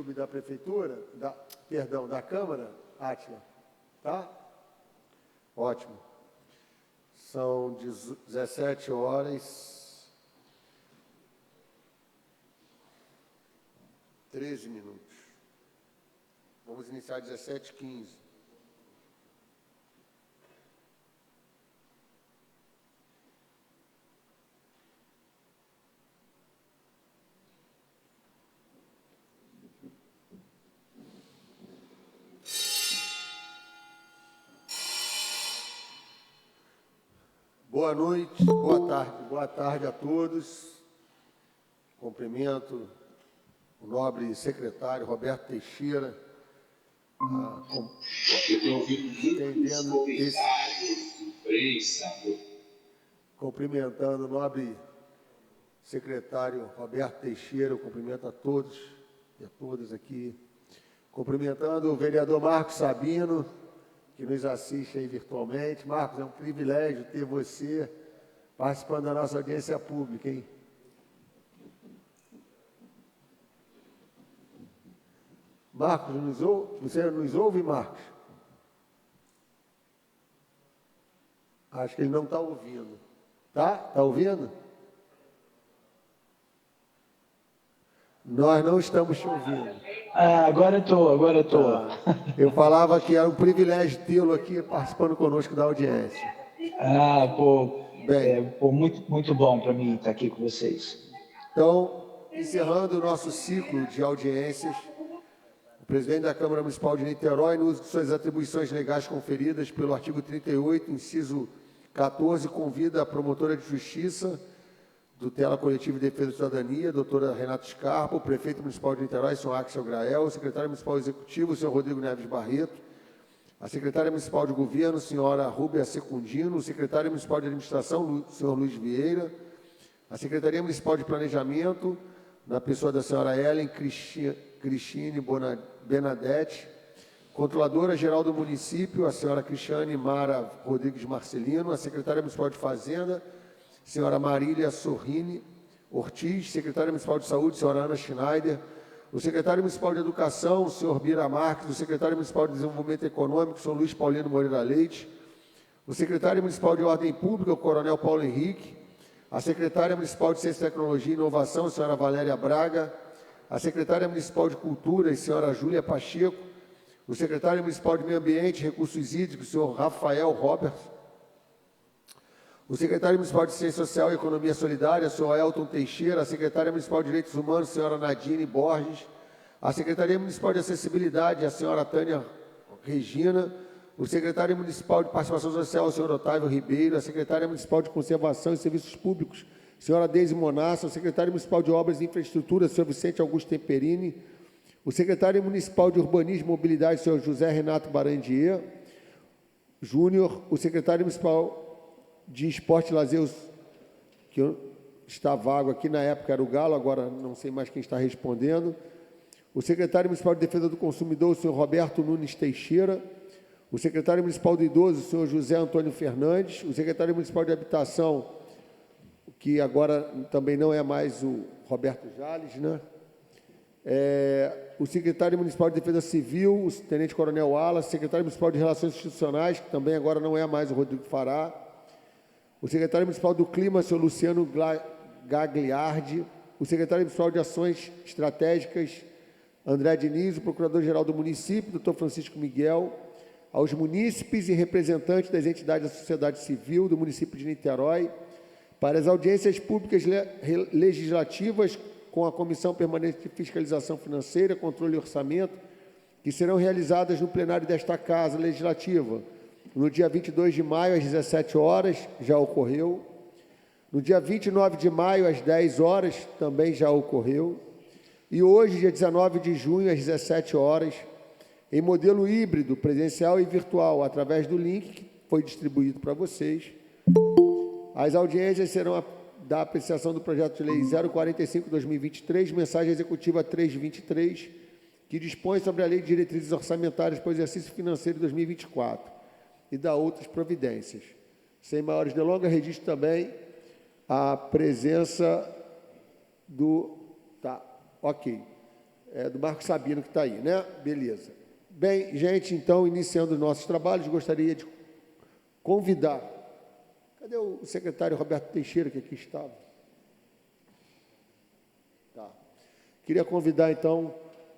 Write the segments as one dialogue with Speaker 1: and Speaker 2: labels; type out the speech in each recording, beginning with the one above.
Speaker 1: sub da Prefeitura, perdão, da Câmara, Átila, tá? Ótimo. São 17 horas, 13 minutos. Vamos iniciar às 17h15. Boa noite, boa tarde a todos. Cumprimento o nobre secretário Roberto Teixeira, cumprimentando o nobre secretário Roberto Teixeira, eu cumprimento a todos e a todas aqui, cumprimentando o vereador Marcos Sabino, que nos assiste aí virtualmente. Marcos, é um privilégio ter você participando da nossa audiência pública, hein? Marcos, você nos ouve, Marcos? Acho que ele não está ouvindo. Tá? Está ouvindo? Nós não estamos te ouvindo.
Speaker 2: Agora eu estou.
Speaker 1: Eu falava que era um privilégio tê-lo aqui participando conosco da audiência.
Speaker 2: Bem, muito bom para mim estar aqui com vocês.
Speaker 1: Então, encerrando o nosso ciclo de audiências, o presidente da Câmara Municipal de Niterói, no uso de suas atribuições legais conferidas pelo artigo 38, inciso 14, convida a promotora de justiça, tutela coletiva e defesa da cidadania, doutora Renata Scarpa, o prefeito municipal de Niterói, senhor Axel Grael, o secretário municipal executivo, senhor Rodrigo Neves Barreto, a secretária municipal de governo, senhora Rúbia Secundino, o secretário municipal de administração, senhor Luiz Vieira, a secretaria municipal de planejamento, na pessoa da senhora Ellen Cristine Benadetti, controladora geral do município, a senhora Cristiane Mara Rodrigues Marcelino, a secretária municipal de fazenda, senhora Marília Sorrini Ortiz, secretária municipal de saúde, senhora Ana Schneider, o secretário municipal de educação, o senhor Bira Marques, o secretário municipal de desenvolvimento econômico, o senhor Luiz Paulino Moreira Leite, o secretário municipal de ordem pública, o coronel Paulo Henrique, a secretária municipal de ciência, tecnologia e inovação, a senhora Valéria Braga, a secretária municipal de cultura, a senhora Júlia Pacheco, o secretário municipal de meio ambiente e recursos hídricos, o senhor Rafael Roberts, o secretário municipal de Ciência Social e Economia Solidária, senhor Elton Teixeira, a secretária municipal de Direitos Humanos, senhora Nadine Borges, a secretaria municipal de Acessibilidade, a senhora Tânia Regina, o secretário municipal de Participação Social, o senhor Otávio Ribeiro, a secretária municipal de Conservação e Serviços Públicos, senhora Deise Monassa, o secretário municipal de Obras e Infraestrutura, senhor Vicente Augusto Temperini, o secretário municipal de Urbanismo e Mobilidade, senhor José Renato Barandier Júnior, o secretário municipal de Esporte e Lazer, que está vago aqui, na época era o Galo, agora não sei mais quem está respondendo, o secretário municipal de Defesa do Consumidor, o senhor Roberto Nunes Teixeira, o secretário municipal do Idoso, o senhor José Antônio Fernandes, o secretário municipal de Habitação, que agora também não é mais o Roberto Jales, né? O secretário municipal de Defesa Civil, o tenente-coronel Wallace, secretário municipal de Relações Institucionais, que também agora não é mais o Rodrigo Fará, o secretário municipal do Clima, o senhor Luciano Gagliardi, o secretário municipal de Ações Estratégicas, André Diniz, o procurador-geral do município, doutor Francisco Miguel, aos munícipes e representantes das entidades da sociedade civil do município de Niterói, para as audiências públicas legislativas com a Comissão Permanente de Fiscalização Financeira, Controle e Orçamento, que serão realizadas no plenário desta Casa Legislativa, no dia 22 de maio, às 17 horas, já ocorreu. No dia 29 de maio, às 10 horas, também já ocorreu. E hoje, dia 19 de junho, às 17 horas, em modelo híbrido, presencial e virtual, através do link que foi distribuído para vocês. As audiências serão da apreciação do projeto de lei 045/2023, mensagem executiva 323, que dispõe sobre a lei de diretrizes orçamentárias para o exercício financeiro de 2024 e da outras providências. Sem maiores delongas, registro também a presença do... Tá, ok. do Marco Sabino que está aí, né? Beleza. Bem, gente, então, iniciando os nossos trabalhos, gostaria de convidar... Cadê o secretário Roberto Teixeira, que aqui estava? Tá. Queria convidar, então,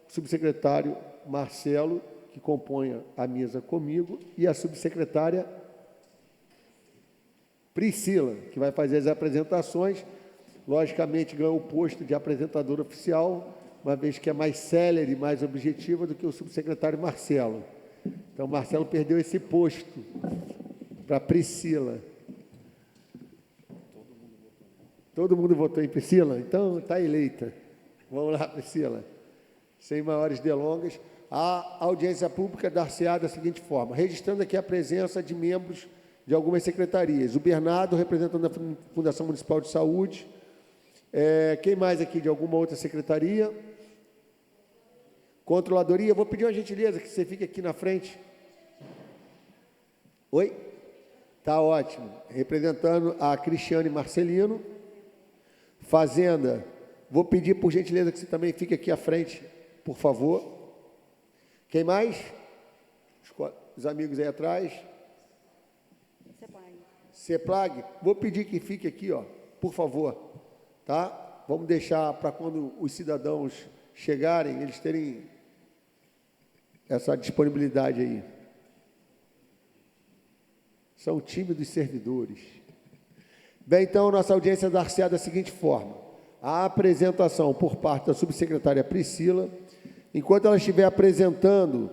Speaker 1: o subsecretário Marcelo, que compõe a mesa comigo, e a subsecretária Priscila, que vai fazer as apresentações. Logicamente, ganhou o posto de apresentadora oficial, uma vez que é mais célere e mais objetiva do que o subsecretário Marcelo. Então, Marcelo perdeu esse posto para Priscila. Todo mundo votou em Priscila? Então, está eleita. Vamos lá, Priscila. Sem maiores delongas, a audiência pública dar-se-á da seguinte forma, registrando aqui a presença de membros de algumas secretarias. O Bernardo, representando a Fundação Municipal de Saúde. Quem mais aqui de alguma outra secretaria? Controladoria. Vou pedir uma gentileza que você fique aqui na frente. Oi? Tá ótimo. Representando a Cristiane Marcelino. Fazenda. Vou pedir, por gentileza, que você também fique aqui à frente, por favor. Quem mais? Os amigos aí atrás. CEPLAG. Vou pedir que fique aqui, ó, por favor. Tá? Vamos deixar para quando os cidadãos chegarem, eles terem essa disponibilidade aí. São tímidos servidores. Bem, então, nossa audiência dar-se-á da seguinte forma. A apresentação por parte da subsecretária Priscila. Enquanto ela estiver apresentando,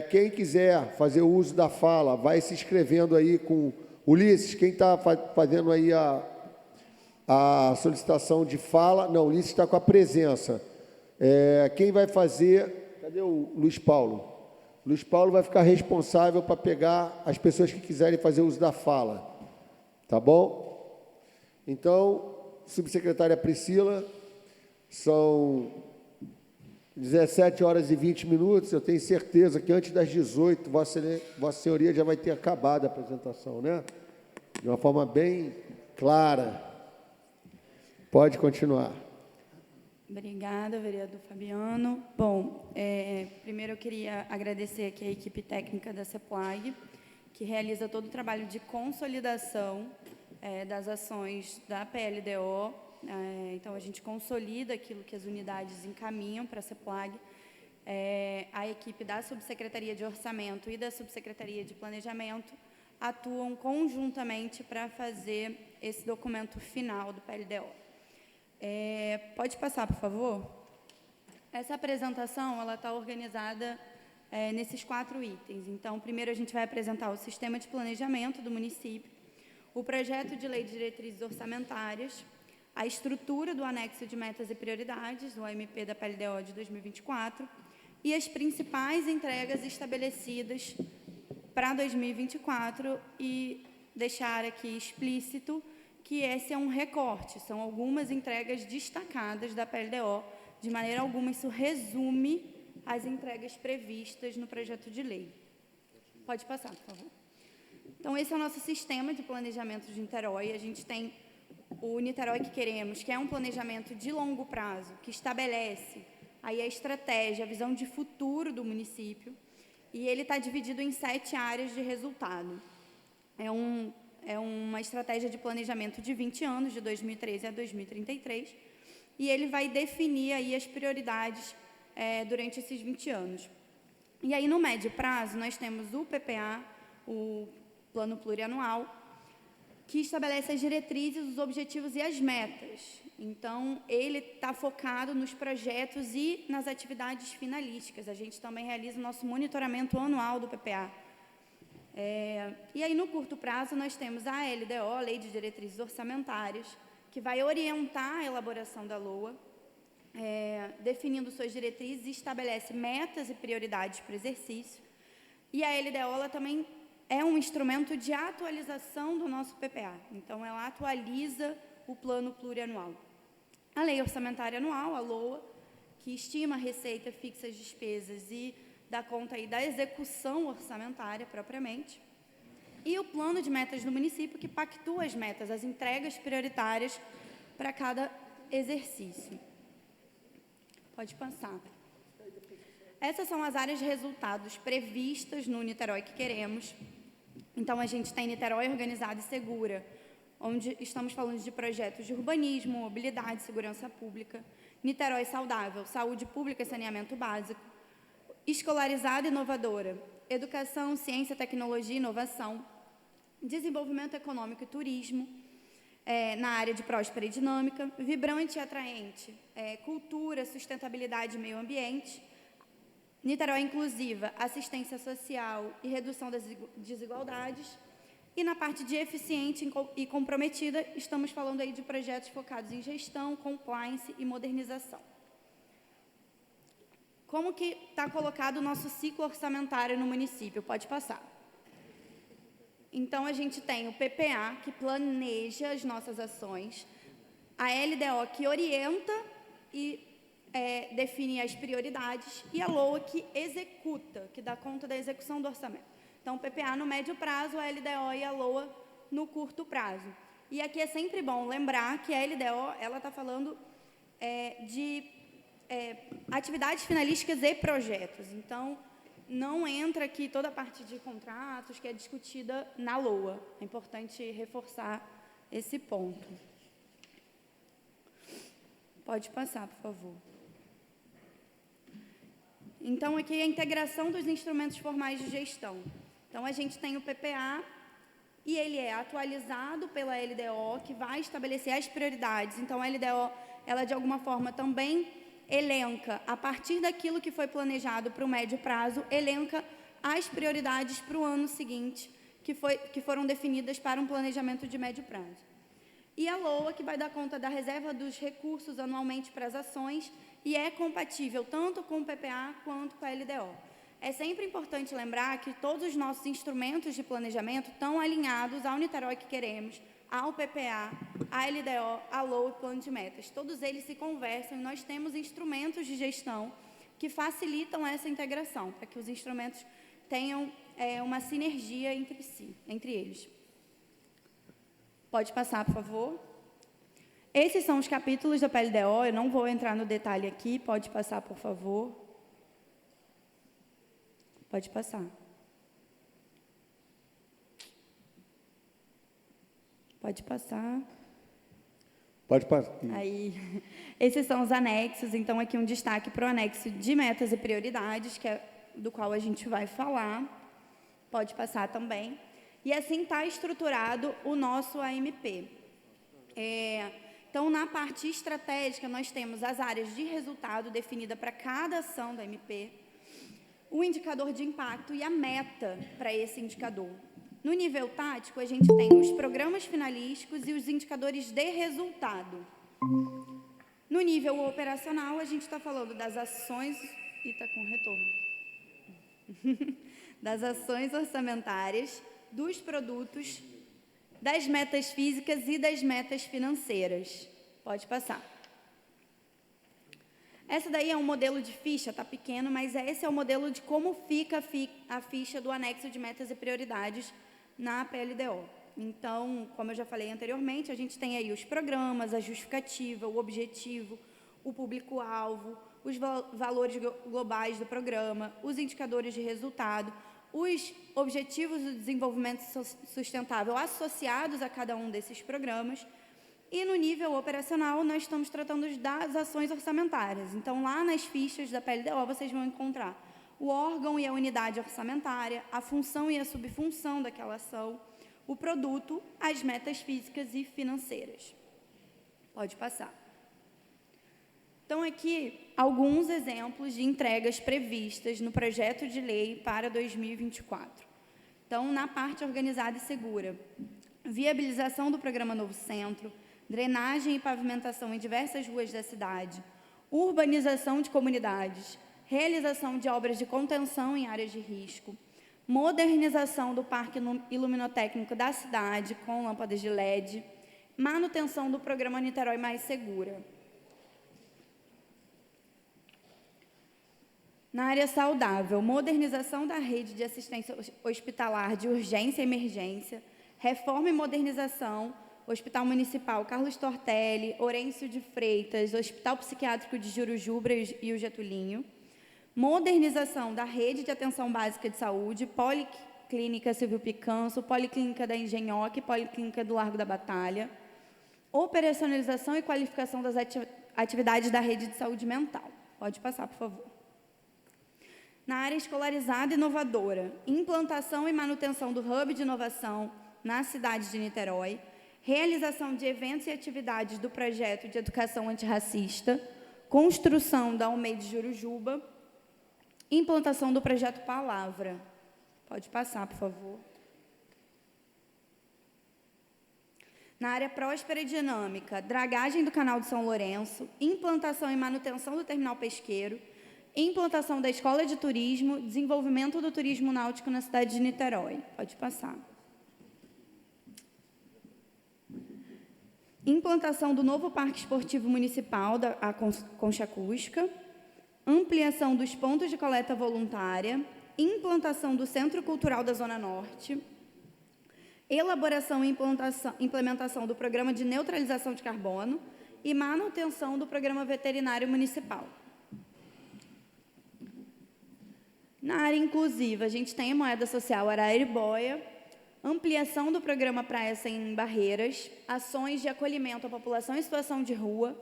Speaker 1: quem quiser fazer uso da fala, vai se inscrevendo aí com Ulisses. Quem está fazendo aí a solicitação de fala? Não, Ulisses está com a presença. Quem vai fazer... Cadê o Luiz Paulo? Luiz Paulo vai ficar responsável para pegar as pessoas que quiserem fazer uso da fala. Tá bom? Então, subsecretária Priscila, são 17 horas e 20 minutos. Eu tenho certeza que antes das 18, Vossa Senhoria já vai ter acabado a apresentação, né? De uma forma bem clara. Pode continuar.
Speaker 3: Obrigada, vereador Fabiano. Bom, primeiro eu queria agradecer aqui a equipe técnica da CEPLAG, que realiza todo o trabalho de consolidação das ações da PLDO. Então, a gente consolida aquilo que as unidades encaminham para a CEPLAG. A equipe da Subsecretaria de Orçamento e da Subsecretaria de Planejamento atuam conjuntamente para fazer esse documento final do PLDO. Pode passar, por favor? Essa apresentação está organizada nesses 4 itens. Então, primeiro a gente vai apresentar o sistema de planejamento do município, o projeto de lei de diretrizes orçamentárias, a estrutura do anexo de metas e prioridades, o AMP da PLDO de 2024, e as principais entregas estabelecidas para 2024, e deixar aqui explícito que esse é um recorte, são algumas entregas destacadas da PLDO, de maneira alguma isso resume as entregas previstas no projeto de lei. Pode passar, por favor. Então, esse é o nosso sistema de planejamento de Niterói. A gente tem o Niterói que queremos, que é um planejamento de longo prazo, que estabelece aí a estratégia, a visão de futuro do município, e ele está dividido em 7 áreas de resultado. É uma estratégia de planejamento de 20 anos, de 2013 a 2033, e ele vai definir aí as prioridades durante esses 20 anos. E aí, no médio prazo, nós temos o PPA, o Plano Plurianual, que estabelece as diretrizes, os objetivos e as metas. Então, ele está focado nos projetos e nas atividades finalísticas. A gente também realiza o nosso monitoramento anual do PPA. E aí, no curto prazo, nós temos a LDO, Lei de Diretrizes Orçamentárias, que vai orientar a elaboração da LOA, definindo suas diretrizes, estabelece metas e prioridades para o exercício. E a LDO ela também é um instrumento de atualização do nosso PPA. Então, ela atualiza o plano plurianual. A Lei Orçamentária Anual, a LOA, que estima a receita, fixa as despesas e dá conta aí da execução orçamentária propriamente. E o plano de metas do município, que pactua as metas, as entregas prioritárias para cada exercício. Pode passar. Essas são as áreas de resultados previstas no Niterói que queremos. Então, a gente tem Niterói organizada e segura, onde estamos falando de projetos de urbanismo, mobilidade, segurança pública. Niterói saudável, saúde pública e saneamento básico. Escolarizada e inovadora, educação, ciência, tecnologia e inovação. Desenvolvimento econômico e turismo, na área de próspera e dinâmica. Vibrante e atraente, cultura, sustentabilidade e meio ambiente. Niterói inclusiva, assistência social e redução das desigualdades. E na parte de eficiente e comprometida, estamos falando aí de projetos focados em gestão, compliance e modernização. Como que está colocado o nosso ciclo orçamentário no município? Pode passar. Então, a gente tem o PPA, que planeja as nossas ações, a LDO, que orienta e define as prioridades, e a LOA, que executa, que dá conta da execução do orçamento. Então, o PPA no médio prazo, a LDO e a LOA no curto prazo. E aqui é sempre bom lembrar que a LDO, ela está falando de atividades finalísticas e projetos. Então, não entra aqui toda a parte de contratos que é discutida na LOA. É importante reforçar esse ponto. Pode passar, por favor. Então, aqui é a integração dos instrumentos formais de gestão. Então, a gente tem o PPA e ele é atualizado pela LDO, que vai estabelecer as prioridades. Então, a LDO, ela de alguma forma também elenca, a partir daquilo que foi planejado para o médio prazo, elenca as prioridades para o ano seguinte, que foram definidas para um planejamento de médio prazo. E a LOA, que vai dar conta da reserva dos recursos anualmente para as ações, e é compatível tanto com o PPA quanto com a LDO. É sempre importante lembrar que todos os nossos instrumentos de planejamento estão alinhados ao Niterói que queremos, ao PPA, à LDO, à LOA e plano de metas. Todos eles se conversam e nós temos instrumentos de gestão que facilitam essa integração, para que os instrumentos tenham uma sinergia entre eles. Pode passar, por favor. Esses são os capítulos da PLDO, eu não vou entrar no detalhe aqui, pode passar, por favor. Pode passar. Pode passar.
Speaker 1: Pode passar.
Speaker 3: Aí, esses são os anexos, então aqui um destaque para o anexo de metas e prioridades, que é do qual a gente vai falar. Pode passar também. E assim está estruturado o nosso AMP. Então, na parte estratégica, nós temos as áreas de resultado definida para cada ação da MP, o indicador de impacto e a meta para esse indicador. No nível tático, a gente tem os programas finalísticos e os indicadores de resultado. No nível operacional, a gente está falando das ações... E está com retorno. Das ações orçamentárias, dos produtos, das metas físicas e das metas financeiras. Pode passar. Essa daí é um modelo de ficha, está pequeno, mas esse é o modelo de como fica a ficha do anexo de metas e prioridades na PLDO. Então, como eu já falei anteriormente, a gente tem aí os programas, a justificativa, o objetivo, o público-alvo, os valores globais do programa, os indicadores de resultado, os objetivos do desenvolvimento sustentável associados a cada um desses programas. E no nível operacional, nós estamos tratando das ações orçamentárias. Então, lá nas fichas da PLDO, vocês vão encontrar o órgão e a unidade orçamentária, a função e a subfunção daquela ação, o produto, as metas físicas e financeiras. Pode passar. Então, aqui, alguns exemplos de entregas previstas no projeto de lei para 2024. Então, na parte organizada e segura, viabilização do programa Novo Centro, drenagem e pavimentação em diversas ruas da cidade, urbanização de comunidades, realização de obras de contenção em áreas de risco, modernização do parque iluminotécnico da cidade com lâmpadas de LED, manutenção do programa Niterói Mais Segura. Na área saudável, modernização da rede de assistência hospitalar de urgência e emergência, reforma e modernização Hospital Municipal Carlos Tortelli, Horêncio de Freitas, Hospital Psiquiátrico de Jurujuba e o Getulinho, modernização da rede de atenção básica de saúde, Policlínica Silvio Picanso, Policlínica da Engenhoque, Policlínica do Largo da Batalha, operacionalização e qualificação das atividades da rede de saúde mental. Pode passar, por favor. Na área escolarizada e inovadora, implantação e manutenção do Hub de Inovação na cidade de Niterói, realização de eventos e atividades do projeto de educação antirracista, construção da UMED Jurujuba, implantação do projeto Palavra. Pode passar, por favor. Na área próspera e dinâmica, dragagem do Canal de São Lourenço, implantação e manutenção do terminal pesqueiro, implantação da Escola de Turismo, desenvolvimento do turismo náutico na cidade de Niterói. Pode passar. Implantação do novo Parque Esportivo Municipal da Concha Acústica, ampliação dos pontos de coleta voluntária, implantação do Centro Cultural da Zona Norte, elaboração e implementação do Programa de Neutralização de Carbono e manutenção do Programa Veterinário Municipal. Na área inclusiva, a gente tem a moeda social Arariboia, ampliação do programa Praia Sem Barreiras, ações de acolhimento à população em situação de rua,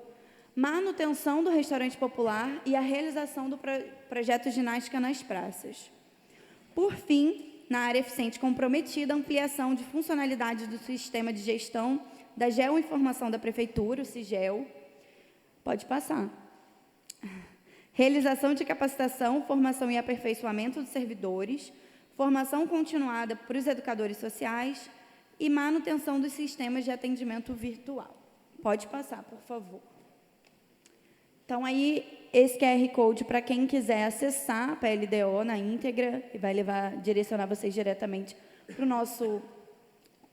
Speaker 3: manutenção do restaurante popular e a realização do projeto Ginástica nas Praças. Por fim, na área eficiente comprometida, ampliação de funcionalidades do sistema de gestão da Geoinformação da Prefeitura, o SIGEL. Pode passar. Realização de capacitação, formação e aperfeiçoamento dos servidores, formação continuada para os educadores sociais e manutenção dos sistemas de atendimento virtual. Pode passar, por favor. Então, aí, esse QR Code, para quem quiser acessar a PLDO na íntegra, e vai direcionar vocês diretamente para o nosso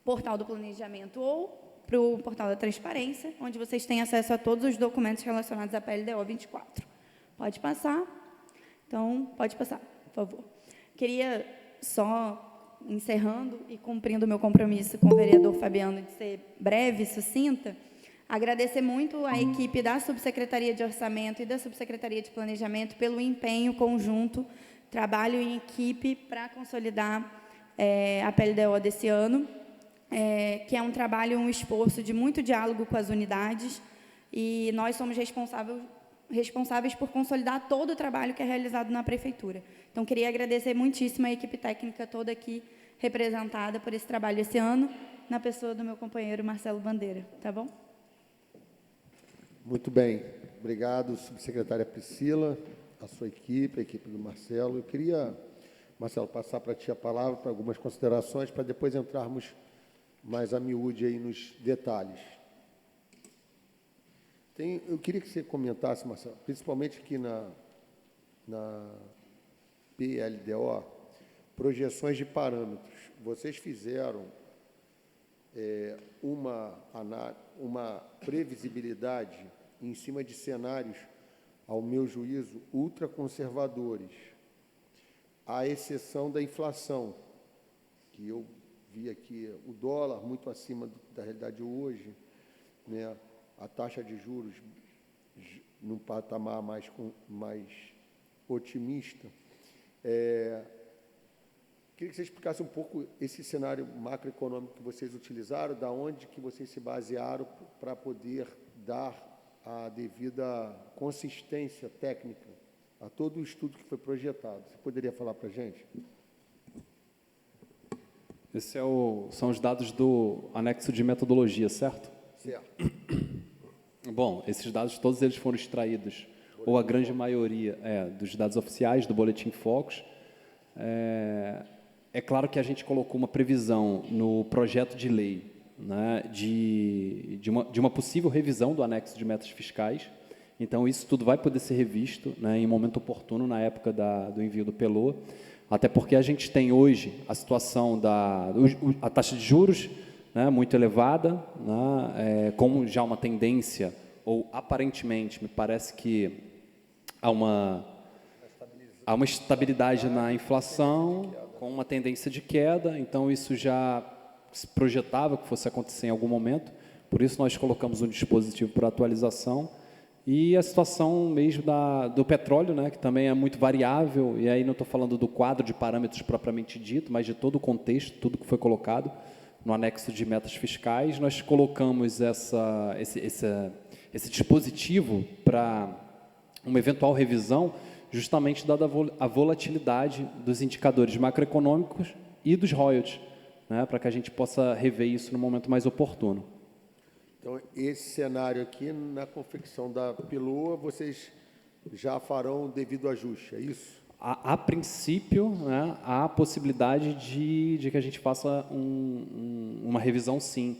Speaker 3: portal do planejamento ou para o portal da transparência, onde vocês têm acesso a todos os documentos relacionados à PLDO 24. Pode passar. Então, pode passar, por favor. Queria só, encerrando e cumprindo o meu compromisso com o vereador Fabiano de ser breve e sucinta, agradecer muito à equipe da Subsecretaria de Orçamento e da Subsecretaria de Planejamento pelo empenho conjunto, trabalho em equipe para consolidar a PLDO desse ano, que é um trabalho, um esforço de muito diálogo com as unidades, e nós somos responsáveis por consolidar todo o trabalho que é realizado na Prefeitura. Então, queria agradecer muitíssimo a equipe técnica toda aqui representada por esse trabalho esse ano, na pessoa do meu companheiro Marcelo Bandeira. Tá bom?
Speaker 1: Muito bem. Obrigado, subsecretária Priscila, a sua equipe, a equipe do Marcelo. Eu queria, Marcelo, passar para ti a palavra para algumas considerações, para depois entrarmos mais a miúde aí nos detalhes. Eu queria que você comentasse, Marcelo, principalmente aqui na PLDO, projeções de parâmetros. Vocês fizeram uma previsibilidade em cima de cenários, ao meu juízo, ultraconservadores, à exceção da inflação, que eu vi aqui o dólar muito acima da realidade hoje, né? A taxa de juros num patamar mais otimista. Queria que você explicasse um pouco esse cenário macroeconômico que vocês utilizaram, da onde que vocês se basearam para poder dar a devida consistência técnica a todo o estudo que foi projetado. Você poderia falar para a gente?
Speaker 4: Esses são os dados do anexo de metodologia, certo?
Speaker 1: Certo.
Speaker 4: Bom, esses dados, todos eles foram extraídos, ou a grande maioria, dos dados oficiais do Boletim Focus. É claro que a gente colocou uma previsão no projeto de lei, né, de uma possível revisão do anexo de metas fiscais. Então, isso tudo vai poder ser revisto, né, em momento oportuno, na época do envio do PELOA, até porque a gente tem hoje a situação a taxa de juros, né, muito elevada, né, com já uma tendência, ou aparentemente, me parece que há uma estabilidade na inflação, com uma tendência de queda, então isso já se projetava que fosse acontecer em algum momento. Por isso, nós colocamos um dispositivo para atualização. E a situação mesmo do petróleo, né, que também é muito variável, e aí não estou falando do quadro de parâmetros propriamente dito, mas de todo o contexto, tudo que foi colocado no anexo de metas fiscais. Nós colocamos esse dispositivo para uma eventual revisão, justamente dada a volatilidade dos indicadores macroeconômicos e dos royalties, né, para que a gente possa rever isso no momento mais oportuno.
Speaker 1: Então, esse cenário aqui, na confecção da PILOA, vocês já farão o devido ajuste, é isso?
Speaker 4: A princípio, né, há a possibilidade de que a gente faça uma revisão, sim,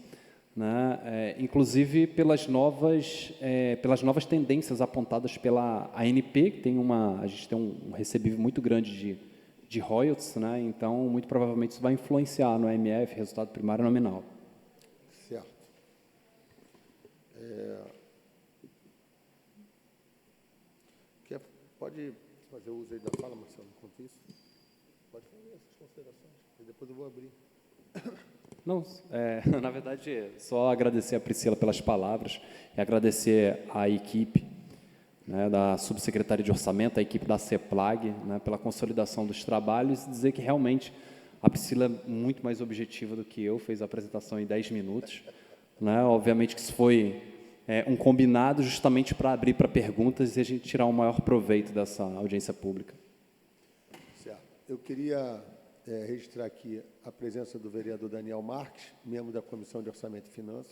Speaker 4: né, inclusive pelas novas tendências apontadas pela ANP, que a gente tem um recebível muito grande de royalties, né, então, muito provavelmente, isso vai influenciar no AMF, resultado primário nominal.
Speaker 1: Certo. Pode fazer uso aí da fala, Marcelo, enquanto isso? Pode fazer essas considerações, e depois eu vou abrir.
Speaker 4: Não, na verdade, só agradecer a Priscila pelas palavras e agradecer à equipe, né, da Subsecretaria de Orçamento, a equipe da CEPLAG, né, pela consolidação dos trabalhos, e dizer que realmente a Priscila é muito mais objetiva do que eu, fez a apresentação em 10 minutos. Né, obviamente que isso foi um combinado justamente para abrir para perguntas e a gente tirar o maior proveito dessa audiência pública.
Speaker 1: Certo. Eu queria registrar aqui a presença do vereador Daniel Marques, membro da Comissão de Orçamento e Finanças.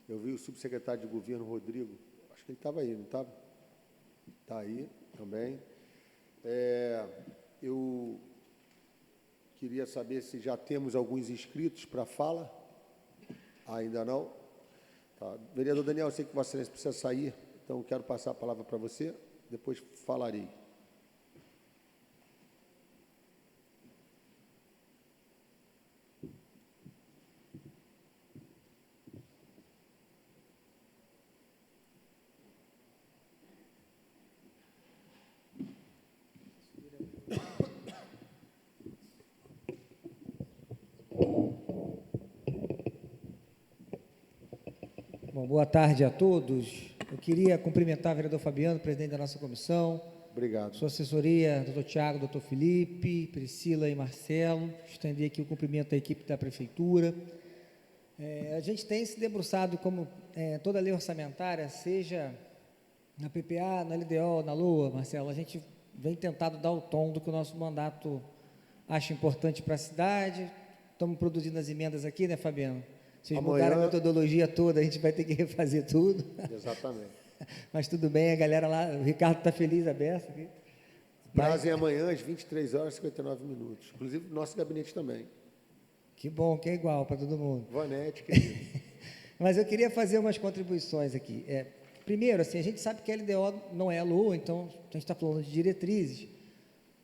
Speaker 1: Eu vi o subsecretário de Governo, Rodrigo, acho que ele estava aí, não estava? Está aí também. Eu queria saber se já temos alguns inscritos para a fala. Ainda não? Tá. Vereador Daniel, eu sei que Vossa Excelência precisa sair, então quero passar a palavra para você, depois falarei.
Speaker 5: Bom, boa tarde a todos. Eu queria cumprimentar o vereador Fabiano, presidente da nossa comissão.
Speaker 1: Obrigado.
Speaker 5: Sua assessoria, doutor Tiago, doutor Felipe, Priscila e Marcelo. Estender aqui o cumprimento da equipe da Prefeitura. A gente tem se debruçado, como toda lei orçamentária, seja na PPA, na LDO, na LOA, Marcelo, a gente vem tentado dar o tom do que o nosso mandato acha importante para a cidade. Estamos produzindo as emendas aqui, né, Fabiano? Vocês mudaram a metodologia toda, a gente vai ter que refazer tudo.
Speaker 1: Exatamente.
Speaker 5: Mas tudo bem, a galera lá, o Ricardo está feliz, aberto aqui.
Speaker 1: Prazo é amanhã, às 23h59. Inclusive, nosso gabinete também.
Speaker 5: Que bom, que é igual para todo mundo.
Speaker 1: Vanete, querido.
Speaker 5: Mas eu queria fazer umas contribuições aqui. Primeiro, assim, a gente sabe que a LDO não é a LOA, então a gente está falando de diretrizes,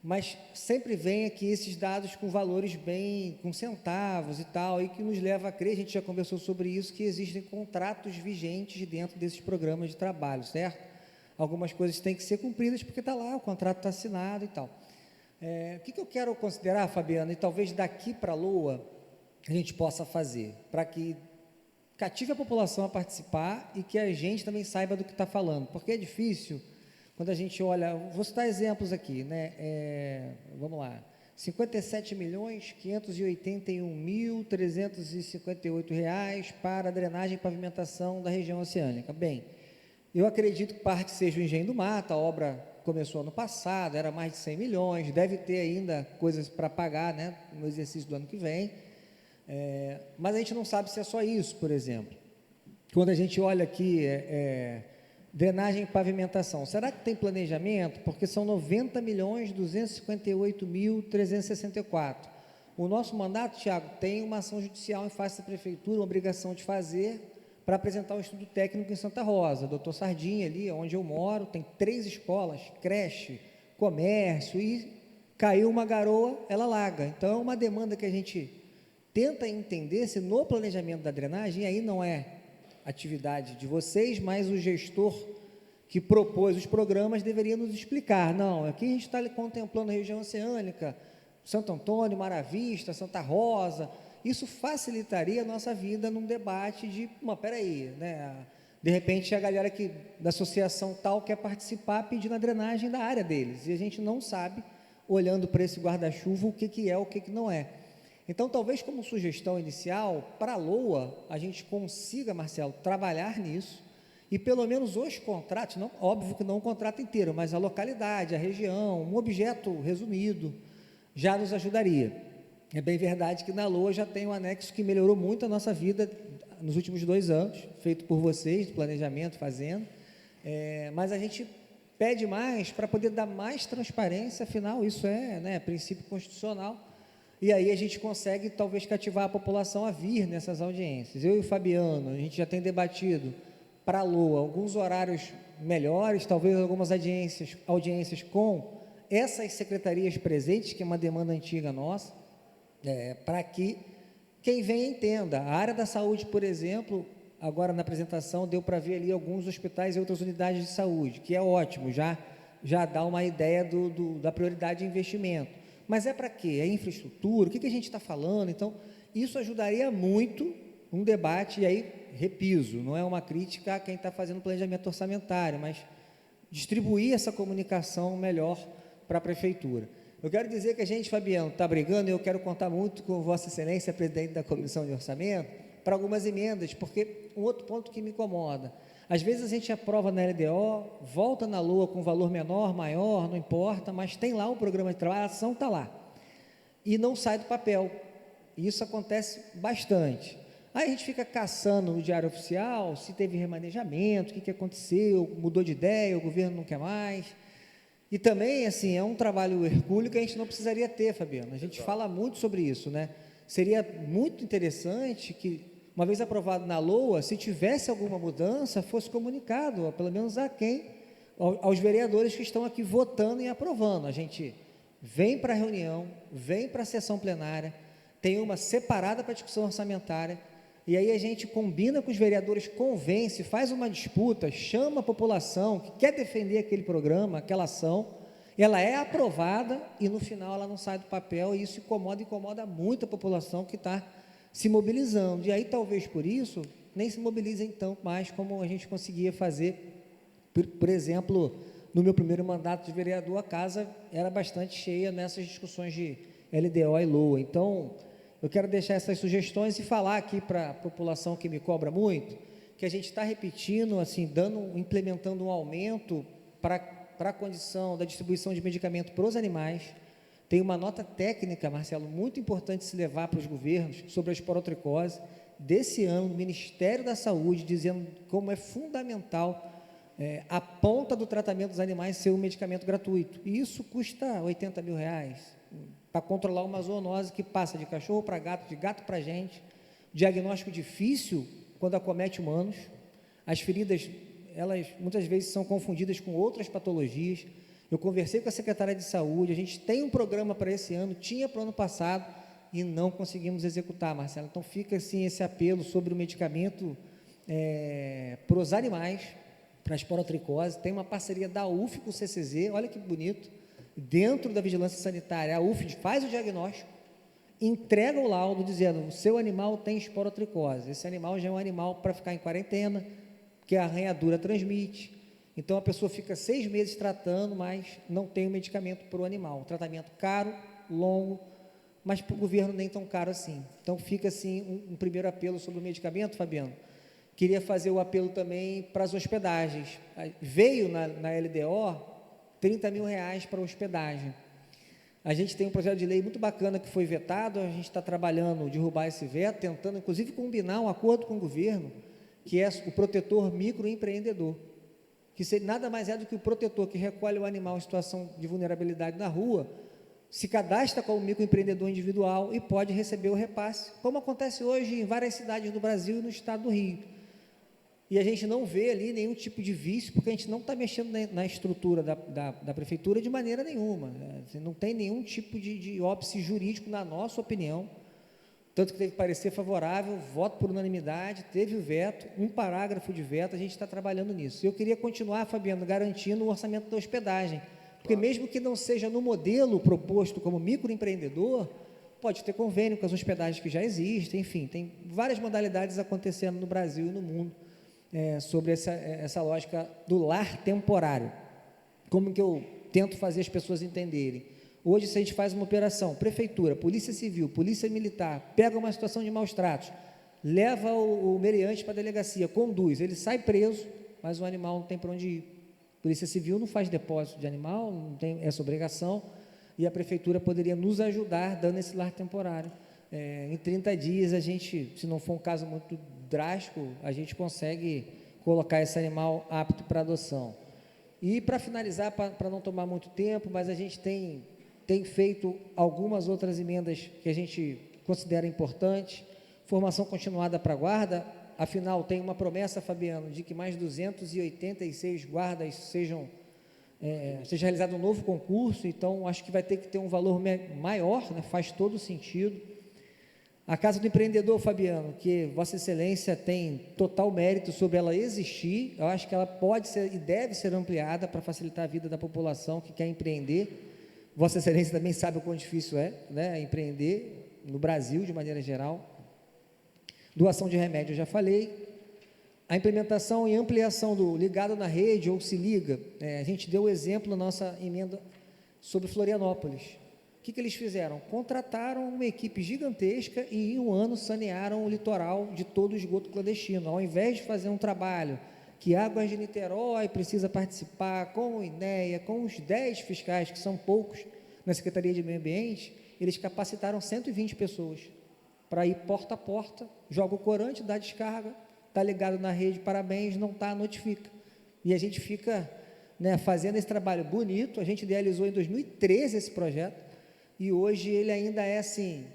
Speaker 5: mas sempre vem aqui esses dados com valores bem, com centavos e tal, e que nos leva a crer, a gente já conversou sobre isso, que existem contratos vigentes dentro desses programas de trabalho, certo? Algumas coisas têm que ser cumpridas porque está lá, o contrato está assinado e tal. O que eu quero considerar, Fabiano, e talvez daqui para a LOA a gente possa fazer, para que cative a população a participar e que a gente também saiba do que está falando, porque é difícil. Quando a gente olha, vou citar exemplos aqui, né? Vamos lá, 57.581.358 reais para drenagem e pavimentação da região oceânica. Bem, eu acredito que parte seja o Engenho do Mato, a obra começou ano passado, era mais de 100 milhões, deve ter ainda coisas para pagar, né, no exercício do ano que vem, mas a gente não sabe se é só isso, por exemplo. Quando a gente olha aqui, drenagem e pavimentação, será que tem planejamento? Porque são 90.258.364. O nosso mandato, Tiago, tem uma ação judicial em face da Prefeitura, uma obrigação de fazer, para apresentar um estudo técnico em Santa Rosa. Doutor Sardinha, ali onde eu moro, tem 3 escolas, creche, comércio, e caiu uma garoa, ela alaga. Então, é uma demanda que a gente tenta entender se no planejamento da drenagem, aí não é atividade de vocês, mas o gestor que propôs os programas deveria nos explicar. Não, aqui a gente está contemplando a região oceânica, Santo Antônio, Mara Vista, Santa Rosa, isso facilitaria a nossa vida num debate de, peraí, né? De repente a galera da associação tal quer participar pedindo a drenagem da área deles, e a gente não sabe, olhando para esse guarda-chuva, o que é, o que não é. Então, talvez como sugestão inicial, para a LOA, a gente consiga, Marcelo, trabalhar nisso, e pelo menos os contratos, não, óbvio que não o contrato inteiro, mas a localidade, a região, um objeto resumido, já nos ajudaria. É bem verdade que na LOA já tem um anexo que melhorou muito a nossa vida nos últimos 2 anos, feito por vocês, do planejamento, fazendo, mas a gente pede mais para poder dar mais transparência, afinal, isso é, né, princípio constitucional, e aí a gente consegue, talvez, cativar a população a vir nessas audiências. Eu e o Fabiano, a gente já tem debatido para a LOA alguns horários melhores, talvez algumas audiências com essas secretarias presentes, que é uma demanda antiga nossa, para que quem vem entenda. A área da saúde, por exemplo, agora na apresentação deu para ver ali alguns hospitais e outras unidades de saúde, que é ótimo, já dá uma ideia da prioridade de investimento. Mas é para quê? É infraestrutura? O que a gente está falando? Então, isso ajudaria muito um debate, e aí, repiso, não é uma crítica a quem está fazendo planejamento orçamentário, mas distribuir essa comunicação melhor para a prefeitura. Eu quero dizer que a gente, Fabiano, está brigando, e eu quero contar muito com Vossa Excelência, presidente da Comissão de Orçamento, para algumas emendas, porque um outro ponto que me incomoda, às vezes a gente aprova na LDO, volta na LOA com valor menor, maior, não importa, mas tem lá o programa de trabalho, a ação está lá, e não sai do papel, e isso acontece bastante. Aí a gente fica caçando no Diário Oficial, se teve remanejamento, o que aconteceu, mudou de ideia, o governo não quer mais. E também, assim, é um trabalho hercúleo que a gente não precisaria ter, Fabiano. A gente fala muito sobre isso, né? Seria muito interessante que, uma vez aprovado na LOA, se tivesse alguma mudança, fosse comunicado, pelo menos aos vereadores que estão aqui votando e aprovando. A gente vem para a reunião, vem para a sessão plenária, tem uma separada para a discussão orçamentária, e aí a gente combina com os vereadores, convence, faz uma disputa, chama a população que quer defender aquele programa, aquela ação, ela é aprovada e no final ela não sai do papel, e isso incomoda muito a população que está se mobilizando, e aí talvez por isso nem se mobilizem tanto mais como a gente conseguia fazer, por exemplo, no meu primeiro mandato de vereador, a casa era bastante cheia nessas discussões de LDO e LOA. Então, eu quero deixar essas sugestões e falar aqui para a população que me cobra muito, que a gente está repetindo, assim, implementando um aumento para a condição da distribuição de medicamento para os animais. Tem uma nota técnica, Marcelo, muito importante se levar para os governos sobre a esporotricose desse ano, do Ministério da Saúde, dizendo como é fundamental a ponta do tratamento dos animais ser um medicamento gratuito. E isso custa R$80 mil, para controlar uma zoonose que passa de cachorro para gato, de gato para gente, diagnóstico difícil quando acomete humanos, as feridas, elas muitas vezes são confundidas com outras patologias. Eu conversei com a secretária de saúde, a gente tem um programa para esse ano, tinha para o ano passado, e não conseguimos executar, Marcelo. Então fica assim esse apelo sobre o medicamento para os animais, para a esporotricose. Tem uma parceria da UF com o CCZ, olha que bonito, dentro da vigilância sanitária, a UF faz o diagnóstico, entrega o laudo dizendo, o seu animal tem esporotricose, esse animal já é um animal para ficar em quarentena, porque a arranhadura transmite, então a pessoa fica 6 meses tratando, mas não tem o medicamento para o animal, tratamento caro, longo, mas para o governo nem tão caro assim. Então fica assim um primeiro apelo sobre o medicamento, Fabiano. Queria fazer o apelo também para as hospedagens, veio na LDO, R$30 mil para hospedagem. A gente tem um projeto de lei muito bacana que foi vetado, a gente está trabalhando derrubar esse veto, tentando inclusive combinar um acordo com o governo, que é o protetor microempreendedor, que nada mais é do que o protetor que recolhe o animal em situação de vulnerabilidade na rua, se cadastra como microempreendedor individual e pode receber o repasse, como acontece hoje em várias cidades do Brasil e no estado do Rio. E a gente não vê ali nenhum tipo de vício, porque a gente não está mexendo na estrutura da prefeitura de maneira nenhuma, né? Não tem nenhum tipo de óbice jurídico, na nossa opinião, tanto que teve parecer favorável, voto por unanimidade, teve o veto, um parágrafo de veto, a gente está trabalhando nisso. Eu queria continuar, Fabiano, garantindo o orçamento da hospedagem, porque mesmo que não seja no modelo proposto como microempreendedor, pode ter convênio com as hospedagens que já existem, enfim, tem várias modalidades acontecendo no Brasil e no mundo sobre essa lógica do lar temporário. Como que eu tento fazer as pessoas entenderem? Hoje, se a gente faz uma operação, prefeitura, polícia civil, polícia militar, pega uma situação de maus tratos, leva o meliante para a delegacia, conduz, ele sai preso, mas o animal não tem para onde ir. Polícia civil não faz depósito de animal, não tem essa obrigação, e a prefeitura poderia nos ajudar dando esse lar temporário. Em 30 dias, a gente, se não for um caso muito drástico, a gente consegue colocar esse animal apto para adoção. E para finalizar, para não tomar muito tempo, mas a gente tem feito algumas outras emendas que a gente considera importantes. Formação continuada para a guarda, afinal tem uma promessa, Fabiano, de que mais 286 guardas seja realizado um novo concurso, então acho que vai ter que ter um valor maior, né? Faz todo sentido. A Casa do Empreendedor, Fabiano, que Vossa Excelência tem total mérito sobre ela existir, eu acho que ela pode ser e deve ser ampliada para facilitar a vida da população que quer empreender. Vossa Excelência também sabe o quão difícil é, né, empreender no Brasil, de maneira geral. Doação de remédio, eu já falei. A implementação e ampliação do ligado na rede ou se liga, a gente deu o exemplo na nossa emenda sobre Florianópolis. O que eles fizeram? Contrataram uma equipe gigantesca e em um ano sanearam o litoral de todo o esgoto clandestino. Ao invés de fazer um trabalho que Águas de Niterói precisa participar com o INEA, com os 10 fiscais, que são poucos, na Secretaria de Meio Ambiente, eles capacitaram 120 pessoas para ir porta a porta, joga o corante, dá descarga, está ligado na rede, parabéns, não está, notifica. E a gente fica, né, fazendo esse trabalho bonito. A gente idealizou em 2013 esse projeto, e hoje ele ainda é assim,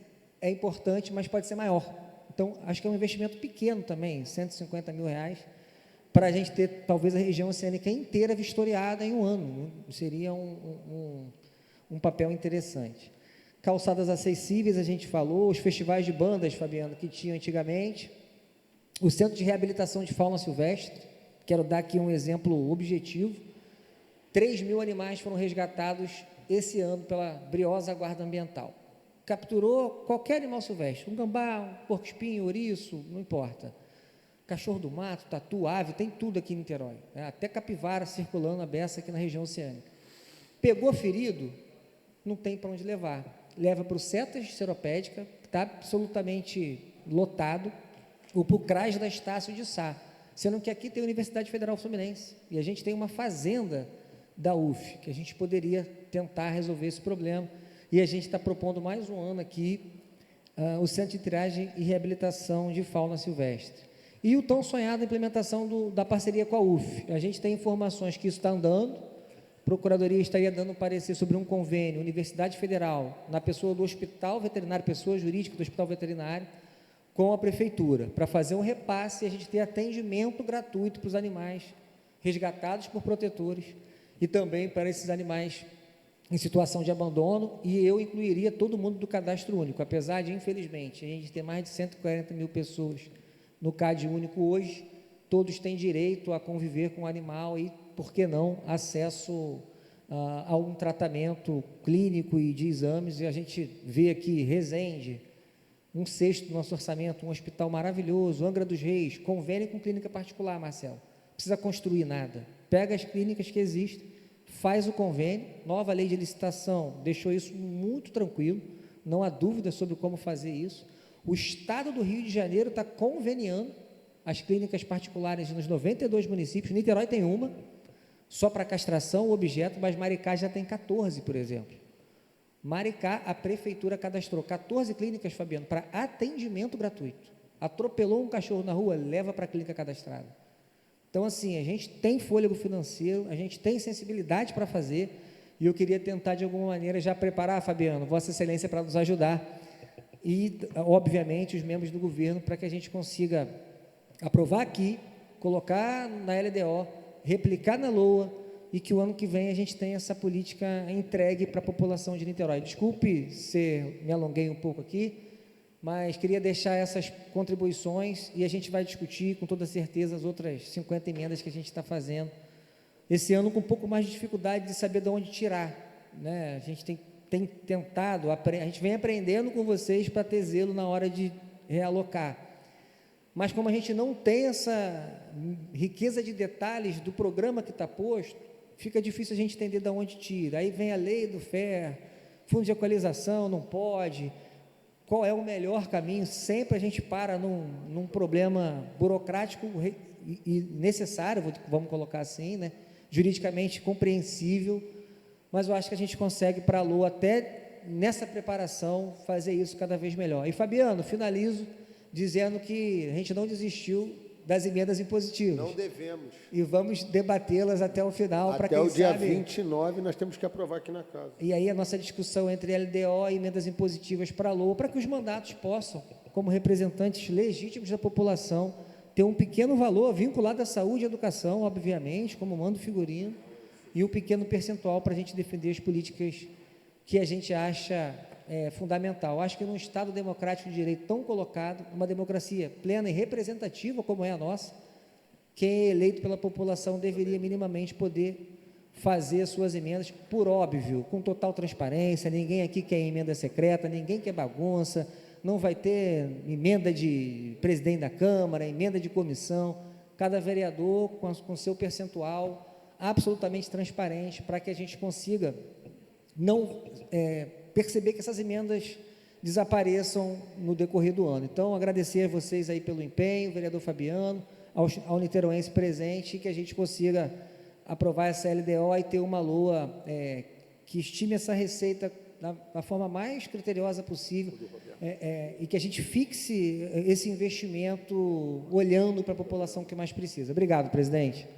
Speaker 5: é importante, mas pode ser maior. Então, acho que é um investimento pequeno também, R$150 mil, para a gente ter, talvez, a região oceânica inteira vistoriada em um ano. Seria um papel interessante. Calçadas acessíveis, a gente falou, os festivais de bandas, Fabiano, que tinham antigamente, o Centro de Reabilitação de Fauna Silvestre, quero dar aqui um exemplo objetivo, 3 mil animais foram resgatados esse ano pela briosa Guarda Ambiental. Capturou qualquer animal silvestre, um gambá, um porco-espinho, ouriço, não importa. Cachorro do mato, tatu, ave, tem tudo aqui em Niterói, né? Até capivara circulando a beça aqui na região oceânica. Pegou ferido, não tem para onde levar. Leva para o CETAS Seropédica, que está absolutamente lotado, ou para o CRAS da Estácio de Sá, sendo que aqui tem a Universidade Federal Fluminense, e a gente tem uma fazenda da UF, que a gente poderia tentar resolver esse problema, e a gente está propondo mais um ano aqui o Centro de Triagem e Reabilitação de Fauna Silvestre. E o tão sonhado implementação da parceria com a UF. A gente tem informações que isso está andando, a Procuradoria estaria dando parecer sobre um convênio, Universidade Federal, na pessoa do Hospital Veterinário, pessoa jurídica do Hospital Veterinário, com a Prefeitura, para fazer um repasse e a gente ter atendimento gratuito para os animais resgatados por protetores, e também para esses animais em situação de abandono, e eu incluiria todo mundo do cadastro único, apesar de, infelizmente, a gente ter mais de 140 mil pessoas no CAD único hoje, todos têm direito a conviver com o animal e, por que não, acesso a um tratamento clínico e de exames, e a gente vê aqui Resende, 1/6 do nosso orçamento, um hospital maravilhoso, Angra dos Reis, convênio com clínica particular, Marcelo, não precisa construir nada, pega as clínicas que existem, faz o convênio, nova lei de licitação deixou isso muito tranquilo, não há dúvida sobre como fazer isso. O Estado do Rio de Janeiro está conveniando as clínicas particulares nos 92 municípios, Niterói tem uma, só para castração, objeto, mas Maricá já tem 14, por exemplo. Maricá, a prefeitura cadastrou 14 clínicas, Fabiano, para atendimento gratuito. Atropelou um cachorro na rua, leva para a clínica cadastrada. Então, assim, a gente tem fôlego financeiro, a gente tem sensibilidade para fazer, e eu queria tentar, de alguma maneira, já preparar, Fabiano, Vossa Excelência, para nos ajudar, e, obviamente, os membros do governo, para que a gente consiga aprovar aqui, colocar na LDO, replicar na LOA, e que o ano que vem a gente tenha essa política entregue para a população de Niterói. Desculpe se me alonguei um pouco aqui, mas queria deixar essas contribuições e a gente vai discutir com toda certeza as outras 50 emendas que a gente está fazendo. Esse ano com um pouco mais de dificuldade de saber de onde tirar, né? A gente tem tem tentado, a gente vem aprendendo com vocês para ter zelo na hora de realocar. Mas como a gente não tem essa riqueza de detalhes do programa que está posto, fica difícil a gente entender de onde tira. Aí vem a lei do FER, fundo de equalização, não pode. Qual é o melhor caminho? Sempre a gente para num problema burocrático e necessário, vamos colocar assim, né? Juridicamente compreensível, mas eu acho que a gente consegue para a LOA, até nessa preparação, fazer isso cada vez melhor. E, Fabiano, finalizo dizendo que a gente não desistiu das emendas impositivas.
Speaker 1: Não devemos.
Speaker 5: E vamos debatê-las até o final.
Speaker 1: Até o dia 29 nós temos que aprovar aqui na casa.
Speaker 5: E aí a nossa discussão entre LDO e emendas impositivas para a LOA, para que os mandatos possam, como representantes legítimos da população, ter um pequeno valor vinculado à saúde e à educação, obviamente, como manda o figurino, e um pequeno percentual para a gente defender as políticas que a gente acha fundamental. Acho que num Estado democrático de direito tão colocado, uma democracia plena e representativa como é a nossa, quem é eleito pela população deveria minimamente poder fazer suas emendas, por óbvio, com total transparência. Ninguém aqui quer emenda secreta, ninguém quer bagunça, não vai ter emenda de presidente da Câmara, emenda de comissão, cada vereador com seu percentual absolutamente transparente, para que a gente consiga não perceber que essas emendas desapareçam no decorrer do ano. Então, agradecer a vocês aí pelo empenho, o vereador Fabiano, ao niteroense presente, que a gente consiga aprovar essa LDO e ter uma LOA que estime essa receita da forma mais criteriosa possível, e que a gente fixe esse investimento olhando para a população que mais precisa. Obrigado, presidente.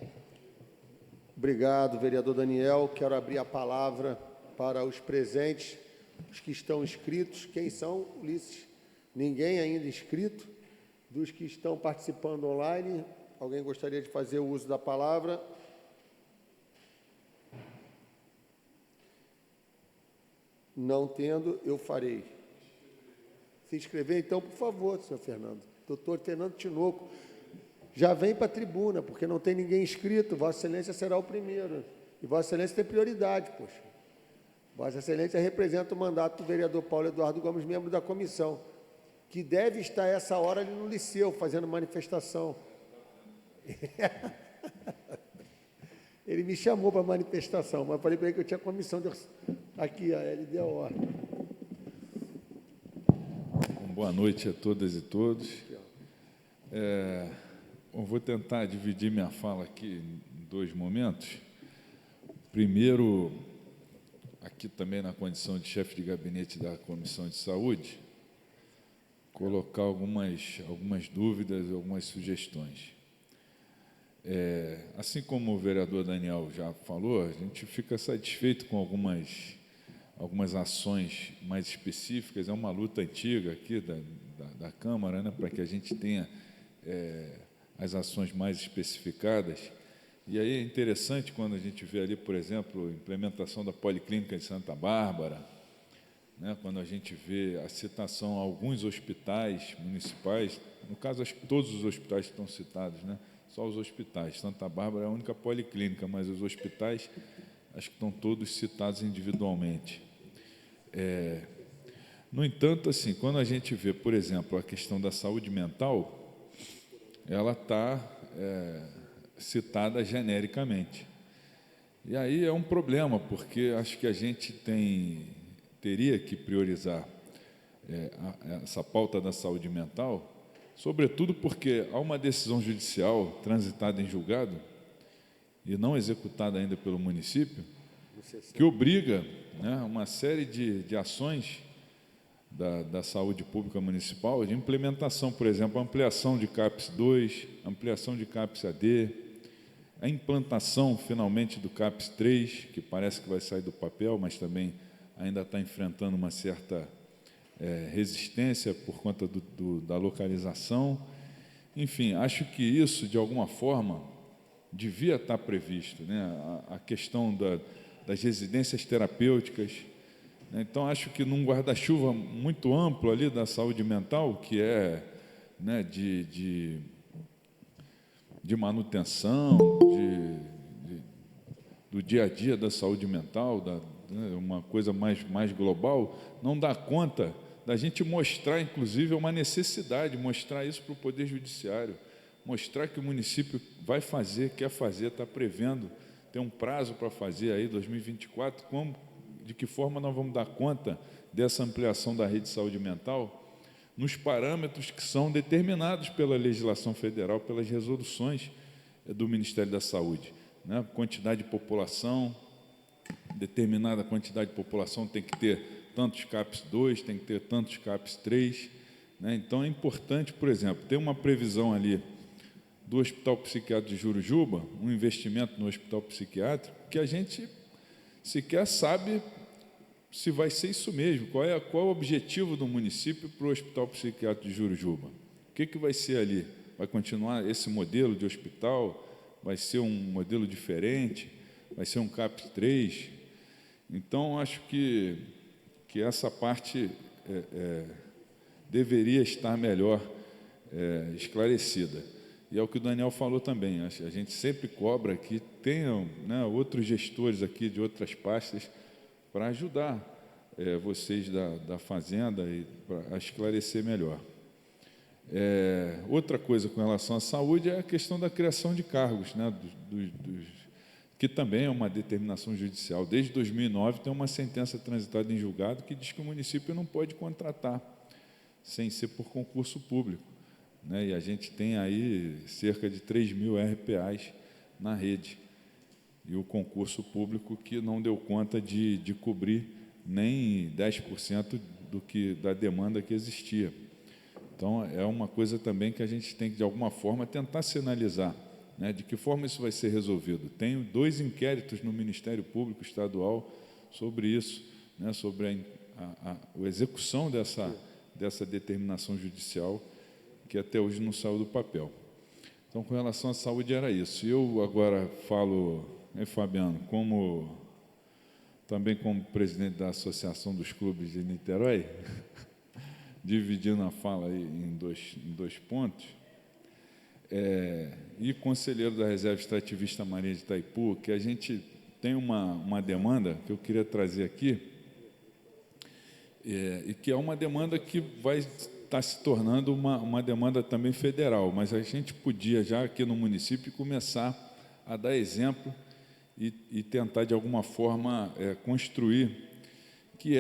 Speaker 1: Obrigado, vereador Daniel. Quero abrir a palavra para os presentes, os que estão inscritos. Quem são, Ulisses? Ninguém ainda inscrito. Dos que estão participando online, alguém gostaria de fazer o uso da palavra? Não tendo, eu farei. Se inscrever, então, por favor, senhor Fernando. Doutor Fernando Tinoco, já vem para a tribuna, porque não tem ninguém inscrito. Vossa Excelência será o primeiro. E Vossa Excelência tem prioridade, poxa. Vossa Excelência representa o mandato do vereador Paulo Eduardo Gomes, membro da comissão, que deve estar essa hora ali no Liceu, fazendo manifestação. Ele me chamou para a manifestação, mas falei para ele que eu tinha comissão aqui, a LDO.
Speaker 6: Boa noite a todas e todos. Eu vou tentar dividir minha fala aqui em dois momentos. Primeiro, aqui também na condição de chefe de gabinete da Comissão de Saúde, colocar algumas dúvidas, algumas sugestões. Assim como o vereador Daniel já falou, a gente fica satisfeito com algumas ações mais específicas. É uma luta antiga aqui da Câmara, né, para que a gente tenha as ações mais especificadas. E aí é interessante quando a gente vê ali, por exemplo, a implementação da Policlínica de Santa Bárbara, né, quando a gente vê a citação a alguns hospitais municipais, no caso, acho que todos os hospitais estão citados, né, só os hospitais. Santa Bárbara é a única policlínica, mas os hospitais, acho que estão todos citados individualmente. No entanto, assim, quando a gente vê, por exemplo, a questão da saúde mental, ela está citada genericamente. E aí é um problema, porque acho que a gente teria que priorizar essa pauta da saúde mental, sobretudo porque há uma decisão judicial transitada em julgado e não executada ainda pelo município, que obriga, né, uma série de ações da saúde pública municipal, de implementação, por exemplo, ampliação de CAPS 2, ampliação de CAPS AD, a implantação, finalmente, do CAPS 3, que parece que vai sair do papel, mas também ainda está enfrentando uma certa resistência por conta da localização. Enfim, acho que isso, de alguma forma, devia estar previsto, né? A questão das residências terapêuticas. Então, acho que num guarda-chuva muito amplo ali da saúde mental, que é, né, de manutenção, do dia a dia da saúde mental, né, uma coisa mais global, não dá conta da gente mostrar, inclusive, uma necessidade, mostrar isso para o Poder Judiciário, mostrar que o município vai fazer, quer fazer, está prevendo, tem um prazo para fazer aí, 2024, de que forma nós vamos dar conta dessa ampliação da rede de saúde mental nos parâmetros que são determinados pela legislação federal, pelas resoluções do Ministério da Saúde, né? Quantidade de população, determinada quantidade de população tem que ter tantos CAPS 2, tem que ter tantos CAPS 3, né? Então é importante, por exemplo, ter uma previsão ali do Hospital Psiquiátrico de Jurujuba, um investimento no Hospital Psiquiátrico, que a gente sequer sabe se vai ser isso mesmo, qual é o objetivo do município para o Hospital Psiquiátrico de Jurujuba. O que vai ser ali? Vai continuar esse modelo de hospital? Vai ser um modelo diferente? Vai ser um CAPS 3? Então, acho que essa parte deveria estar melhor esclarecida. E é o que o Daniel falou também, a gente sempre cobra que tenham, né, outros gestores aqui de outras pastas para ajudar vocês da Fazenda a esclarecer melhor. Outra coisa com relação à saúde é a questão da criação de cargos, né, que também é uma determinação judicial. Desde 2009 tem uma sentença transitada em julgado que diz que o município não pode contratar sem ser por concurso público, né? E a gente tem aí cerca de 3.000 RPAs na rede. E o concurso público que não deu conta de cobrir nem 10% da demanda que existia. Então, é uma coisa também que a gente tem que, de alguma forma, tentar sinalizar, né, de que forma isso vai ser resolvido. Tenho 2 inquéritos no Ministério Público Estadual sobre isso, né, sobre a execução dessa determinação judicial, que até hoje não saiu do papel. Então, com relação à saúde, era isso. Eu agora falo, Fabiano, também como presidente da Associação dos Clubes de Niterói, dividindo a fala aí em dois pontos, e conselheiro da Reserva Extrativista Marinha de Itaipu, que a gente tem uma demanda que eu queria trazer aqui, e que é uma demanda que vai estar se tornando uma demanda também federal, mas a gente podia já aqui no município começar a dar exemplo e tentar de alguma forma construir, que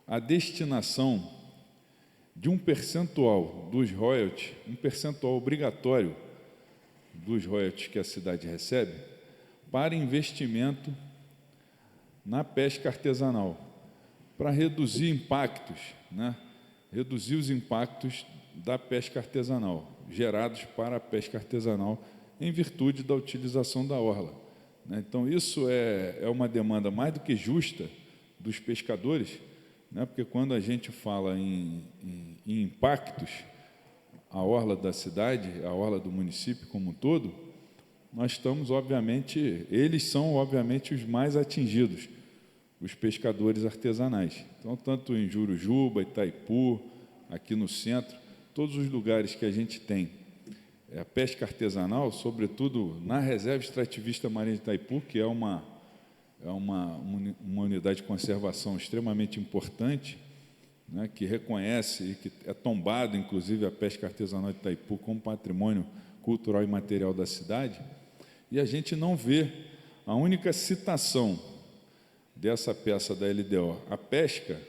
Speaker 6: a destinação de um percentual dos royalties, um percentual obrigatório dos royalties que a cidade recebe, para investimento na pesca artesanal, para reduzir impactos, né? Reduzir os impactos da pesca artesanal, gerados para a pesca artesanal, em virtude da utilização da orla, né? Então, isso é uma demanda mais do que justa dos pescadores, né? Porque quando a gente fala em impactos, a orla da cidade, a orla do município como um todo, nós estamos, obviamente, eles são, obviamente, os mais atingidos, os pescadores artesanais. Então, tanto em Jurujuba, Itaipu, aqui no centro, todos os lugares que a gente tem a pesca artesanal, sobretudo na Reserva Extrativista Marinha de Itaipu, que é uma unidade de conservação extremamente importante, né, que reconhece e que é tombado, inclusive, a pesca artesanal de Itaipu como patrimônio cultural e material da cidade, e a gente não vê a única citação dessa peça da LDO. A pesca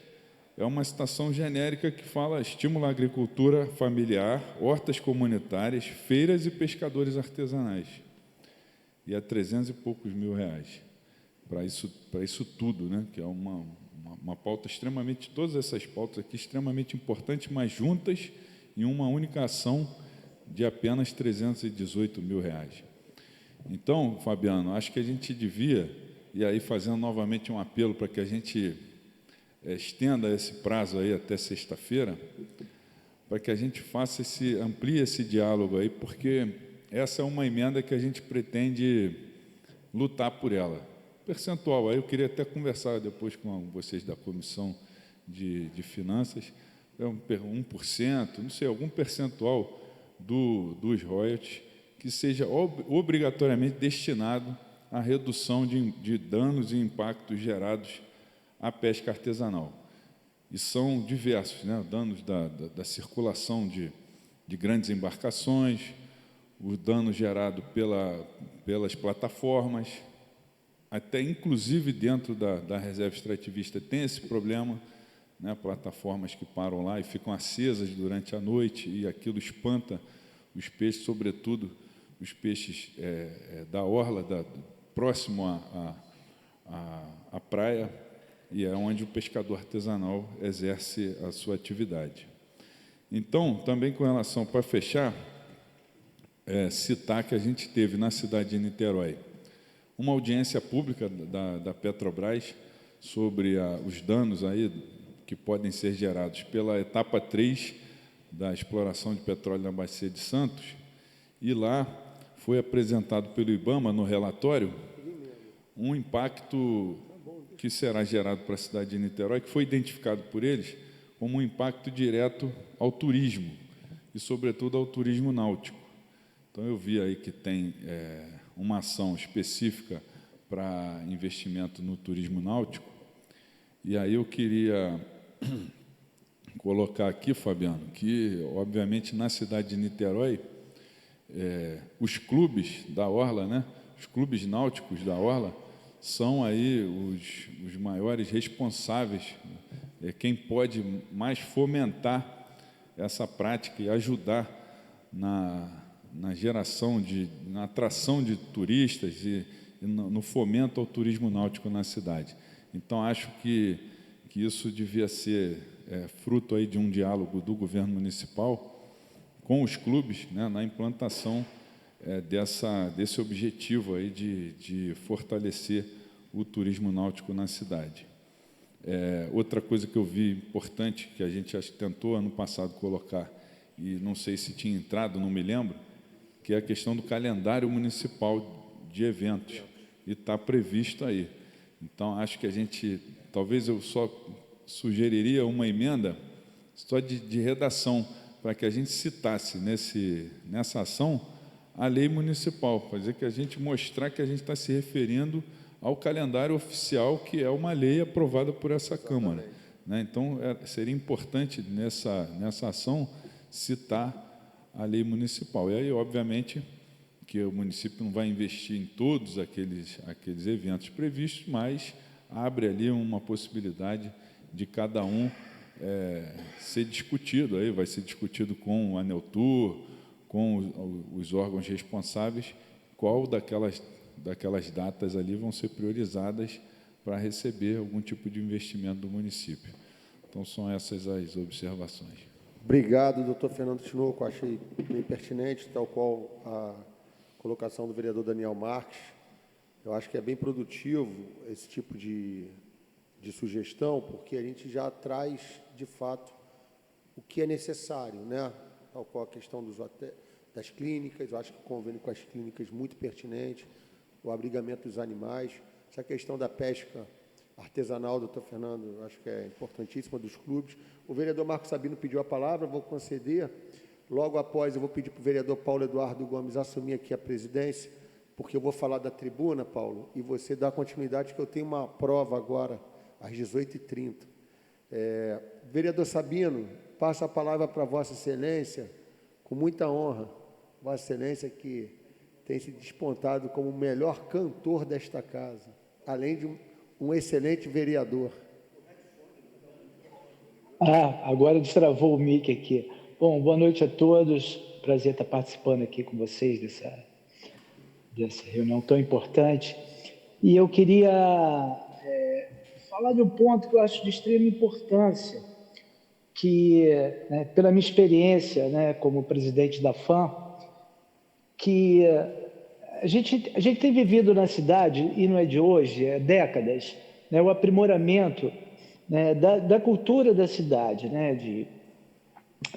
Speaker 6: é uma citação genérica que fala estímulo à agricultura familiar, hortas comunitárias, feiras e pescadores artesanais. E é 300 e poucos mil reais para isso tudo, né? Que é uma pauta extremamente, todas essas pautas aqui extremamente importantes, mas juntas em uma única ação de apenas 318 mil reais. Então, Fabiano, acho que a gente devia, e aí fazendo novamente um apelo para que a gente estenda esse prazo aí até sexta-feira, para que a gente amplie esse diálogo aí, porque essa é uma emenda que a gente pretende lutar por ela. Percentual, aí eu queria até conversar depois com vocês da Comissão de Finanças, 1%, não sei, algum percentual dos royalties que seja obrigatoriamente destinado a redução de danos e impactos gerados à pesca artesanal. E são diversos, né? Danos da circulação de grandes embarcações, o dano gerado pelas plataformas, até inclusive dentro da reserva extrativista tem esse problema, né? Plataformas que param lá e ficam acesas durante a noite, e aquilo espanta os peixes, sobretudo os peixes da orla, próximo à praia, e é onde o pescador artesanal exerce a sua atividade. Então, também com relação, para fechar, citar que a gente teve na cidade de Niterói uma audiência pública da Petrobras sobre os danos aí que podem ser gerados pela etapa 3 da exploração de petróleo na Bacia de Santos, e lá foi apresentado pelo IBAMA no relatório um impacto que será gerado para a cidade de Niterói, que foi identificado por eles como um impacto direto ao turismo, e, sobretudo, ao turismo náutico. Então, eu vi aí que tem uma ação específica para investimento no turismo náutico, e aí eu queria colocar aqui, Fabiano, que, obviamente, na cidade de Niterói, os clubes da orla, né, os clubes náuticos da orla, são aí os maiores responsáveis, quem pode mais fomentar essa prática e ajudar na geração, na atração de turistas e no fomento ao turismo náutico na cidade. Então, acho que isso devia ser fruto aí de um diálogo do governo municipal com os clubes, né, na implantação desse objetivo aí de fortalecer o turismo náutico na cidade. Outra coisa que eu vi importante, que a gente acho que tentou ano passado colocar, e não sei se tinha entrado, não me lembro, que é a questão do calendário municipal de eventos, e está previsto aí. Então, acho que talvez eu só sugeriria uma emenda só de redação, para que a gente citasse nessa ação a lei municipal, para dizer que a gente mostrar que a gente está se referindo ao calendário oficial, que é uma lei aprovada por essa Câmara, né? Então, seria importante nessa ação citar a lei municipal. E aí, obviamente, que o município não vai investir em todos aqueles eventos previstos, mas abre ali uma possibilidade de cada um ser discutido, aí vai ser discutido com a ANELTUR, com os órgãos responsáveis, qual daquelas datas ali vão ser priorizadas para receber algum tipo de investimento do município. Então, são essas as observações.
Speaker 1: Obrigado, doutor Fernando Tinoco, achei bem pertinente, tal qual a colocação do vereador Daniel Marques. Eu acho que é bem produtivo esse tipo de sugestão, porque a gente já traz, de fato, o que é necessário, né? Tal qual a questão das clínicas, eu acho que o convênio com as clínicas é muito pertinente, o abrigamento dos animais, essa questão da pesca artesanal, doutor Fernando, eu acho que é importantíssima, dos clubes. O vereador Marcos Sabino pediu a palavra, vou conceder. Logo após, eu vou pedir para o vereador Paulo Eduardo Gomes assumir aqui a presidência, porque eu vou falar da tribuna, Paulo, e você dá continuidade, que eu tenho uma prova agora, às 18h30. Vereador Sabino, passo a palavra para Vossa Excelência, com muita honra. Vossa Excelência, que tem se despontado como o melhor cantor desta casa, além de um excelente vereador.
Speaker 2: Agora destravou o mic aqui. Bom, boa noite a todos. Prazer estar participando aqui com vocês dessa reunião tão importante. E eu queria falar de um ponto que eu acho de extrema importância, que, pela minha experiência, como presidente da FAM, que a gente tem vivido na cidade, e não é de hoje, é décadas, o aprimoramento da cultura da cidade.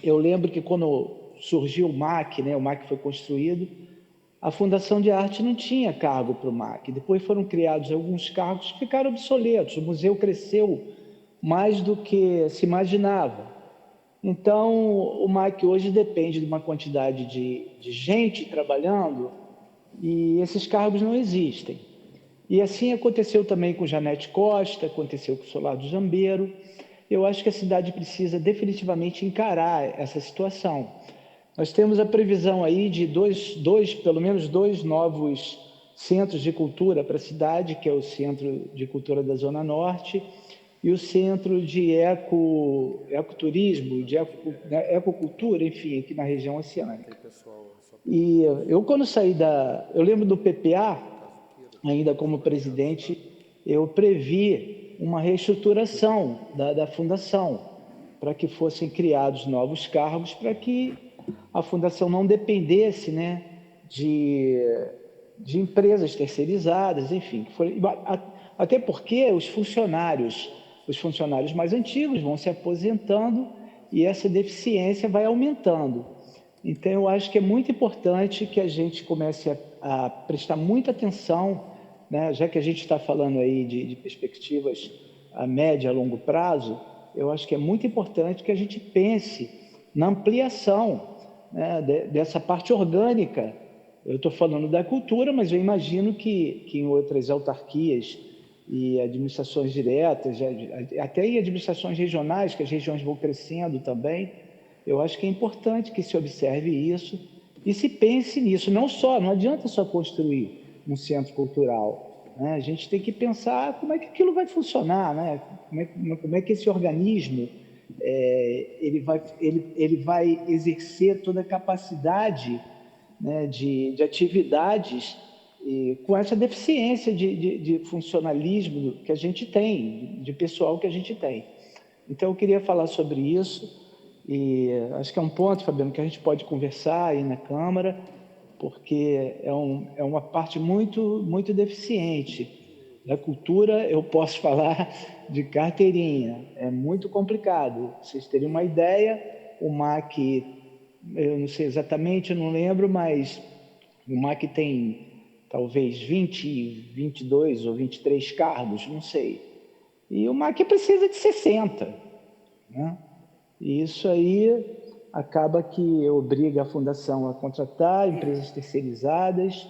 Speaker 2: Eu lembro que quando surgiu o MAC, o MAC foi construído, a Fundação de Arte não tinha cargo para o MAC. Depois foram criados alguns cargos que ficaram obsoletos. O museu cresceu mais do que se imaginava. Então, o MAC hoje depende de uma quantidade de gente trabalhando, e esses cargos não existem. E assim aconteceu também com Janete Costa, aconteceu com o Solar do Jambeiro. Eu acho que a cidade precisa definitivamente encarar essa situação. Nós temos a previsão aí de pelo menos dois novos centros de cultura para a cidade, que é o Centro de Cultura da Zona Norte e o Centro de Ecoturismo, de Ecocultura, enfim, aqui na região oceânica. E eu lembro do PPA, ainda como presidente, eu previ uma reestruturação da fundação, para que fossem criados novos cargos, para que a fundação não dependesse, né, de empresas terceirizadas, enfim. Até porque os funcionários mais antigos vão se aposentando e essa deficiência vai aumentando. Então, eu acho que é muito importante que a gente comece a prestar muita atenção, né, já que a gente está falando aí de perspectivas a médio e a longo prazo, eu acho que é muito importante que a gente pense na ampliação, né, dessa parte orgânica. Eu estou falando da cultura, mas eu imagino que em outras autarquias e administrações diretas, até em administrações regionais, que as regiões vão crescendo também, eu acho que é importante que se observe isso e se pense nisso. Não adianta só construir um centro cultural, né? A gente tem que pensar como é que aquilo vai funcionar, né? Como é que esse organismo ele vai exercer toda a capacidade, né, de atividades e com essa deficiência de funcionalismo que a gente tem, de pessoal que a gente tem. Então, eu queria falar sobre isso e acho que é um ponto, Fabiano, que a gente pode conversar aí na Câmara, porque é uma parte muito, muito deficiente. Da cultura, eu posso falar de carteirinha, é muito complicado. Vocês terem uma ideia, o MAC, eu não sei exatamente, eu não lembro, mas o MAC tem talvez 20, 22 ou 23 cargos, não sei. E o MAC precisa de 60, né? E isso aí acaba que obriga a fundação a contratar empresas terceirizadas,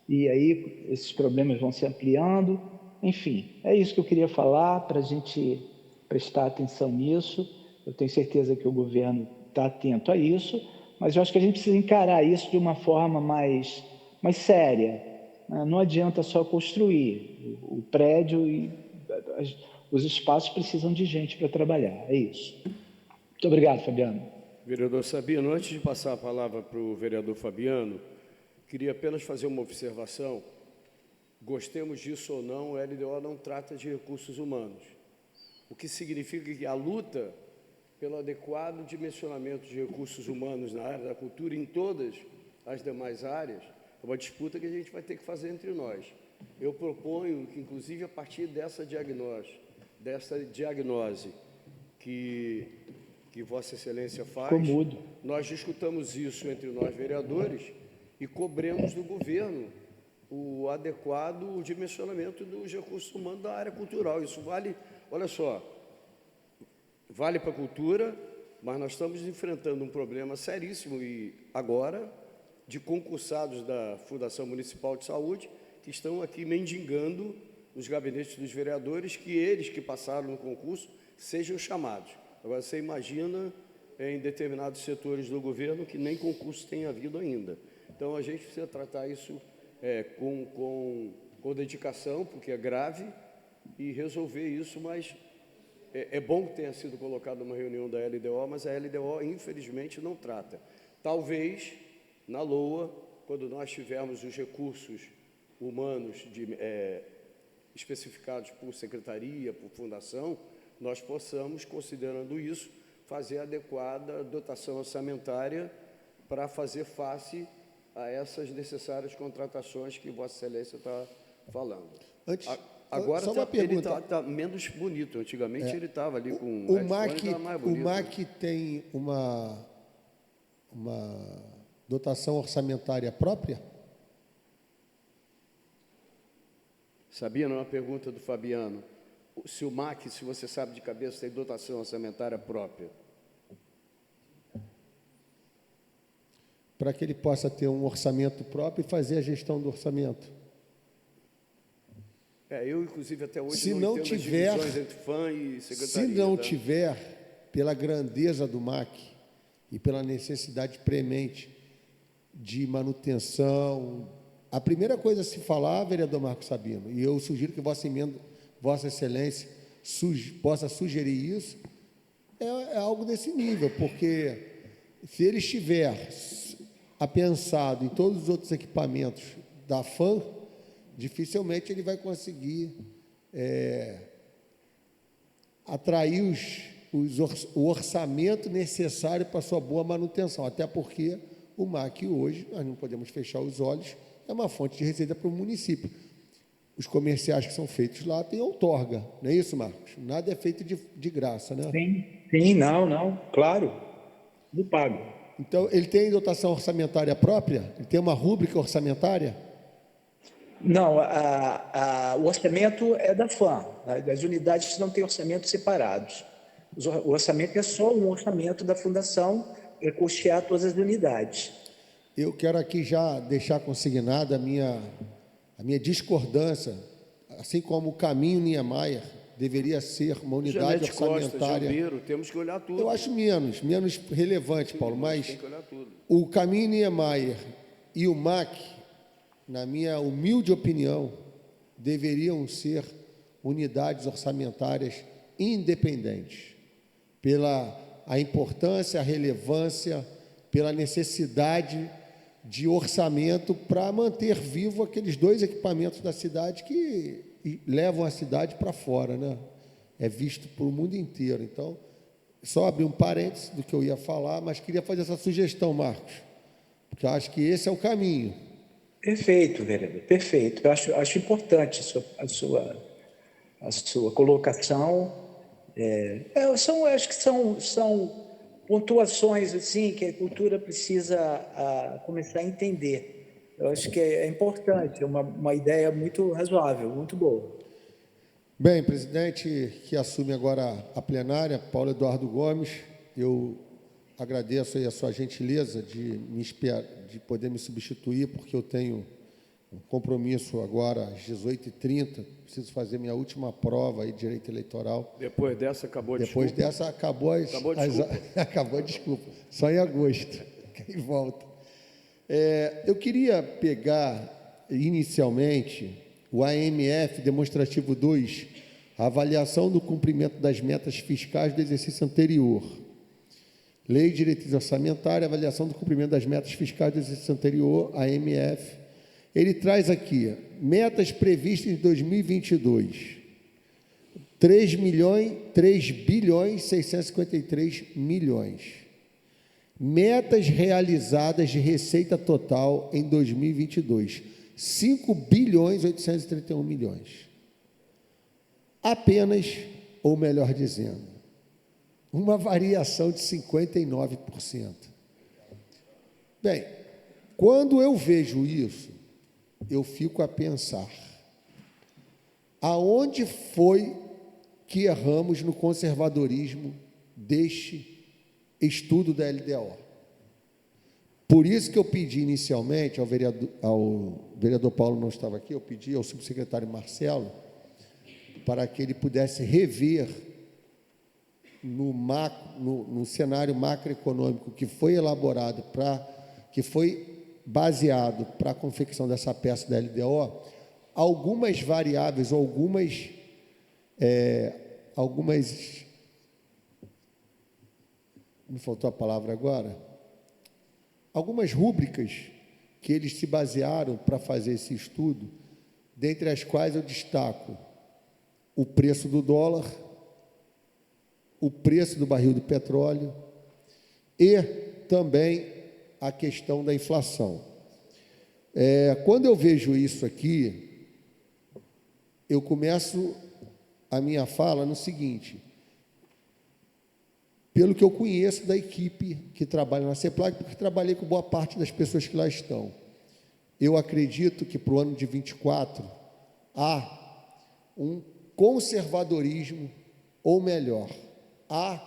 Speaker 2: e aí esses problemas vão se ampliando. Enfim, é isso que eu queria falar, para a gente prestar atenção nisso. Eu tenho certeza que o governo está atento a isso, mas eu acho que a gente precisa encarar isso de uma forma mais séria, né? Não adianta só construir o prédio e os espaços precisam de gente para trabalhar. É isso. Muito obrigado, Fabiano.
Speaker 7: Vereador Sabino, antes de passar a palavra para o vereador Fabiano, queria apenas fazer uma observação. Gostemos disso ou não, o LDO não trata de recursos humanos, o que significa que a luta pelo adequado dimensionamento de recursos humanos na área da cultura, em todas as demais áreas, é uma disputa que a gente vai ter que fazer entre nós. Eu proponho que, inclusive, a partir dessa diagnose que Vossa Excelência faz, nós discutamos isso entre nós, vereadores, e cobremos do governo o adequado dimensionamento dos recursos humanos da área cultural. Isso vale, olha só, vale para a cultura, mas nós estamos enfrentando um problema seríssimo e agora de concursados da Fundação Municipal de Saúde que estão aqui mendigando nos gabinetes dos vereadores que eles que passaram no concurso sejam chamados. Agora, você imagina em determinados setores do governo que nem concurso tem havido ainda. Então, a gente precisa tratar isso com dedicação, porque é grave, e resolver isso, mas é bom que tenha sido colocado uma reunião da LDO, mas a LDO, infelizmente, não trata. Talvez, na LOA, quando nós tivermos os recursos humanos especificados por secretaria, por fundação, nós possamos, considerando isso, fazer a adequada dotação orçamentária para fazer face a essas necessárias contratações que Vossa Excelência está falando. Agora ele está menos bonito. Antigamente ele estava ali com
Speaker 1: o MAC tem uma dotação orçamentária própria?
Speaker 7: Sabia, não é uma pergunta do Fabiano. Se o MAC, se você sabe de cabeça, tem dotação orçamentária própria?
Speaker 1: Para que ele possa ter um orçamento próprio e fazer a gestão do orçamento.
Speaker 7: Eu, inclusive, até hoje
Speaker 1: Se
Speaker 7: não
Speaker 1: não
Speaker 7: entendo
Speaker 1: tiver,
Speaker 7: as divisões entre FAM e secretaria.
Speaker 1: se não tiver, pela grandeza do MAC e pela necessidade premente de manutenção, a primeira coisa a se falar, vereador Marcos Sabino, e eu sugiro que Vossa Excelência possa sugerir isso, é algo desse nível, porque se ele estiver apensado em todos os outros equipamentos da FAM, dificilmente ele vai conseguir atrair o orçamento necessário para a sua boa manutenção, até porque o MAC hoje, nós não podemos fechar os olhos, é uma fonte de receita para o município. Os comerciais que são feitos lá têm outorga, não é isso, Marcos? Nada é feito de graça, né?
Speaker 2: Sim, não, claro, do pago.
Speaker 1: Então, ele tem dotação orçamentária própria? Ele tem uma rúbrica orçamentária?
Speaker 2: Não, o orçamento é da FAM, as unidades não têm orçamentos separados. O orçamento é só um orçamento da fundação para custear todas as unidades.
Speaker 1: Eu quero aqui já deixar consignada a minha discordância, assim como o Caminho Niemeyer deveria ser uma unidade orçamentária.
Speaker 7: Gilbeiro, temos que olhar tudo.
Speaker 1: Eu acho menos relevante, Paulo, mas
Speaker 7: tem que olhar tudo.
Speaker 1: O Caminho Niemeyer e o MAC, na minha humilde opinião, deveriam ser unidades orçamentárias independentes, pela a importância, a relevância, pela necessidade de orçamento para manter vivo aqueles dois equipamentos da cidade que levam a cidade para fora, né? É visto por o mundo inteiro. Então, só abrir um parênteses do que eu ia falar, mas queria fazer essa sugestão, Marcos, porque eu acho que esse é o caminho.
Speaker 2: Perfeito, vereador, perfeito. Eu acho importante a sua colocação. Acho que são pontuações assim que a cultura precisa começar a entender. Eu acho que é importante, é uma ideia muito razoável, muito boa.
Speaker 1: Bem, presidente que assume agora a plenária, Paulo Eduardo Gomes, eu agradeço aí a sua gentileza de poder me substituir, porque eu tenho um compromisso agora às 18h30, preciso fazer minha última prova aí de direito eleitoral.
Speaker 7: Depois dessa acabou a
Speaker 1: desculpa. Depois dessa acabou, desculpa. Só em agosto, que volta. Eu queria pegar inicialmente o AMF demonstrativo 2, a avaliação do cumprimento das metas fiscais do exercício anterior. Lei de Diretriz Orçamentária, avaliação do cumprimento das metas fiscais do exercício anterior, AMF. Ele traz aqui metas previstas em 2022, 3 bilhões 653 milhões. Metas realizadas de receita total em 2022, 5 bilhões 831 milhões. Apenas, ou melhor dizendo, uma variação de 59%. Bem, quando eu vejo isso, eu fico a pensar, aonde foi que erramos no conservadorismo deste estudo da LDO? Por isso que eu pedi inicialmente ao vereador Paulo, não estava aqui, eu pedi ao subsecretário Marcelo, para que ele pudesse rever no cenário macroeconômico que foi elaborado que foi baseado para a confecção dessa peça da LDO, algumas variáveis ou algumas me faltou a palavra agora, algumas rúbricas que eles se basearam para fazer esse estudo, dentre as quais eu destaco o preço do dólar, o preço do barril de petróleo e também a questão da inflação. Quando eu vejo isso aqui, eu começo a minha fala no seguinte: pelo que eu conheço da equipe que trabalha na CEPLAG, porque trabalhei com boa parte das pessoas que lá estão, eu acredito que para o ano de 24 há um conservadorismo, ou melhor, há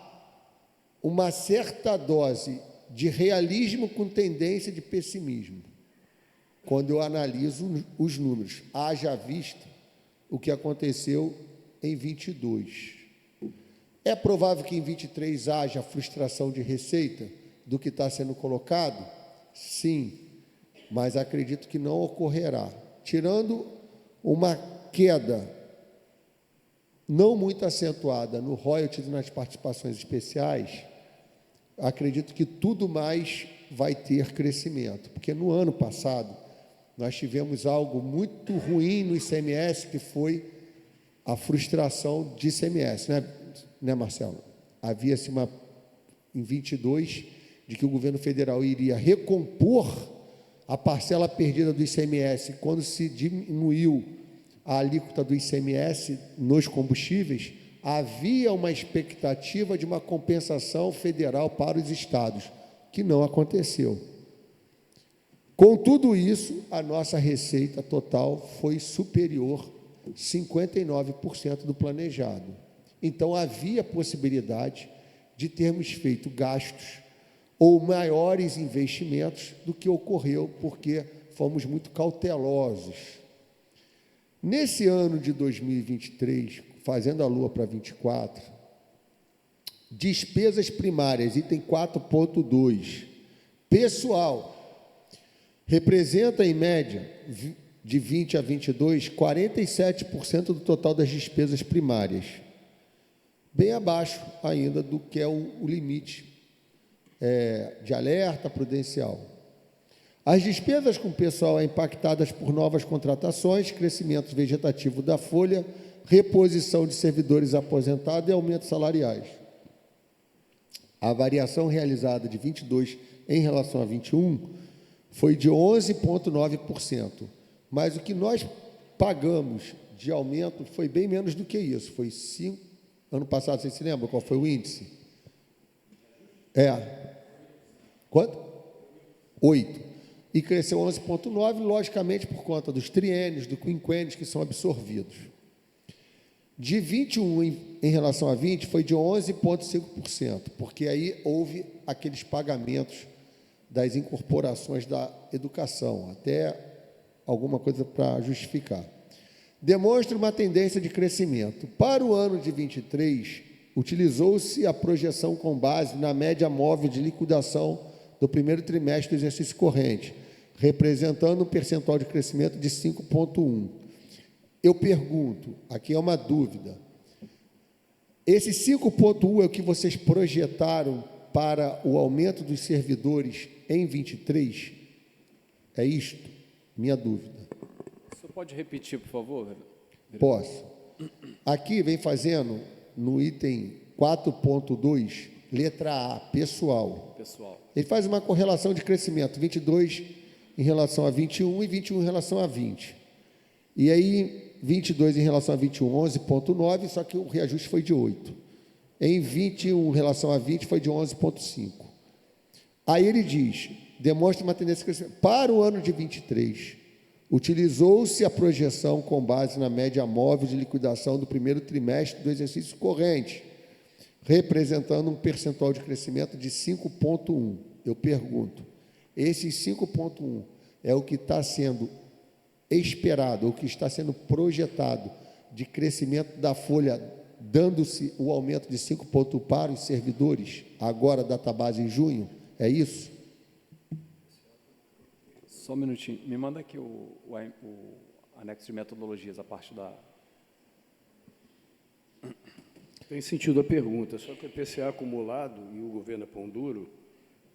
Speaker 1: uma certa dose de realismo com tendência de pessimismo, quando eu analiso os números, haja visto o que aconteceu em 22. É provável que em 23 haja frustração de receita do que está sendo colocado? Sim, mas acredito que não ocorrerá. Tirando uma queda não muito acentuada no royalties e nas participações especiais, acredito que tudo mais vai ter crescimento, porque no ano passado nós tivemos algo muito ruim no ICMS, que foi a frustração de ICMS, né, Marcelo? Havia-se em 22, de que o governo federal iria recompor a parcela perdida do ICMS quando se diminuiu a alíquota do ICMS nos combustíveis. Havia uma expectativa de uma compensação federal para os estados, que não aconteceu. Com tudo isso, a nossa receita total foi superior 59% do planejado. Então, havia possibilidade de termos feito gastos ou maiores investimentos do que ocorreu, porque fomos muito cautelosos. Nesse ano de 2023, fazendo a lua para 24, despesas primárias, item 4.2, pessoal, representa, em média, de 20 a 22, 47% do total das despesas primárias, bem abaixo ainda do que é o limite de alerta prudencial. As despesas com pessoal impactadas por novas contratações, crescimento vegetativo da folha, reposição de servidores aposentados e aumentos salariais. A variação realizada de 22 em relação a 21 foi de 11,9%, mas o que nós pagamos de aumento foi bem menos do que isso, foi 5%. Ano passado, vocês se lembram qual foi o índice? Quanto? 8. E cresceu 11,9%, logicamente, por conta dos triênios, do quinquênios que são absorvidos. De 21 em relação a 20, foi de 11,5%, porque aí houve aqueles pagamentos das incorporações da educação, até alguma coisa para justificar. Demonstra uma tendência de crescimento. Para o ano de 23, utilizou-se a projeção com base na média móvel de liquidação do primeiro trimestre do exercício corrente, representando um percentual de crescimento de 5,1%. Eu pergunto, aqui é uma dúvida, esse 5,1% é o que vocês projetaram para o aumento dos servidores em 23? É isto? Minha dúvida.
Speaker 4: Você pode repetir, por favor?
Speaker 1: Posso. Aqui vem fazendo, no item 4.2, letra A, pessoal. Ele faz uma correlação de crescimento, 22 em relação a 21 e 21 em relação a 20. E aí, 22 em relação a 21, 11,9, só que o reajuste foi de 8. Em 21 em relação a 20 foi de 11,5. Aí ele diz, demonstra uma tendência de crescimento. Para o ano de 23, utilizou-se a projeção com base na média móvel de liquidação do primeiro trimestre do exercício corrente, representando um percentual de crescimento de 5,1. Eu pergunto, esse 5,1 é o que está sendo esperado, o que está sendo projetado de crescimento da folha, dando-se o aumento de 5,1 para os servidores, agora database em junho? É isso?
Speaker 4: Só um minutinho. Me manda aqui o anexo de metodologias, a parte da...
Speaker 7: Tem sentido a pergunta, só que o IPCA acumulado e o governo é pão duro,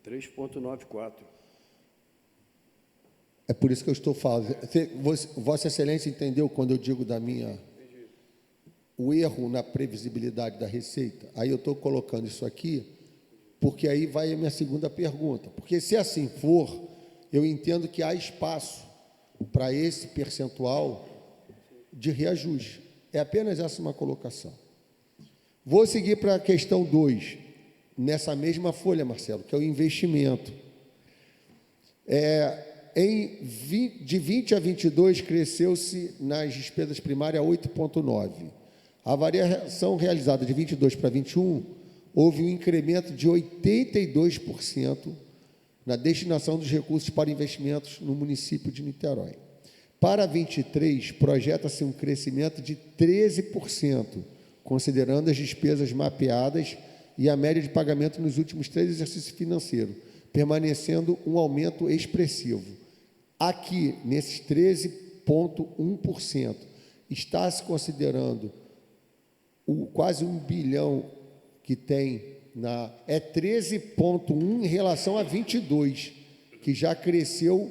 Speaker 7: 3,94.
Speaker 1: É por isso que eu estou falando. Vossa Excelência entendeu quando eu digo o erro na previsibilidade da receita? Aí eu estou colocando isso aqui, porque aí vai a minha segunda pergunta. Porque se assim for, eu entendo que há espaço para esse percentual de reajuste. É apenas essa uma colocação. Vou seguir para a questão 2, nessa mesma folha, Marcelo, que é o investimento. De 20 a 22, cresceu-se nas despesas primárias 8,9%. A variação realizada de 22 para 21, houve um incremento de 82% na destinação dos recursos para investimentos no município de Niterói. Para 23, projeta-se um crescimento de 13%, considerando as despesas mapeadas e a média de pagamento nos últimos 3 exercícios financeiros, permanecendo um aumento expressivo. Aqui, nesses 13,1%, está se considerando quase 1 bilhão que tem é 13,1 em relação a 22, que já cresceu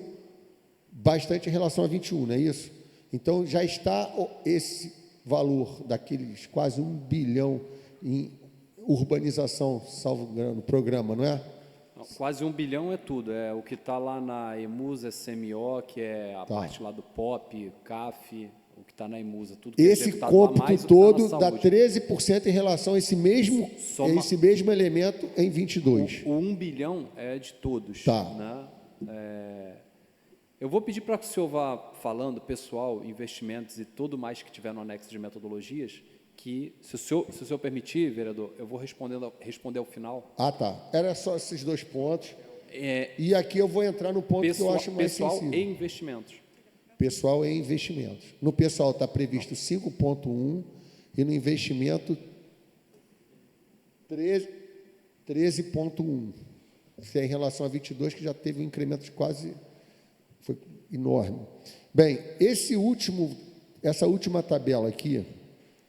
Speaker 1: bastante em relação a 21, não é isso? Então, já está esse valor daqueles quase 1 bilhão em urbanização, salvo engano, programa, não é?
Speaker 4: Não, quase 1 bilhão é tudo. É o que está lá na Emusa, CMO, que é a parte lá do POP, CAF, o que está na Emusa. Tudo que
Speaker 1: esse cômputo todo dá 13% em relação a esse mesmo elemento em 22.
Speaker 4: O 1 bilhão é de todos.
Speaker 1: Tá.
Speaker 4: Né? Eu vou pedir para que o senhor vá falando, pessoal, investimentos e tudo mais que tiver no anexo de metodologias, que, se o senhor permitir, vereador, eu vou responder ao final.
Speaker 1: Ah, tá. Era só esses 2 pontos. E aqui eu vou entrar no ponto que eu acho mais sensível.
Speaker 4: Pessoal e investimentos.
Speaker 1: Pessoal e investimentos. No pessoal está previsto 5,1 e no investimento 13,1. Isso é em relação a 22, que já teve um incremento de quase... Foi enorme. Bem, essa última tabela aqui,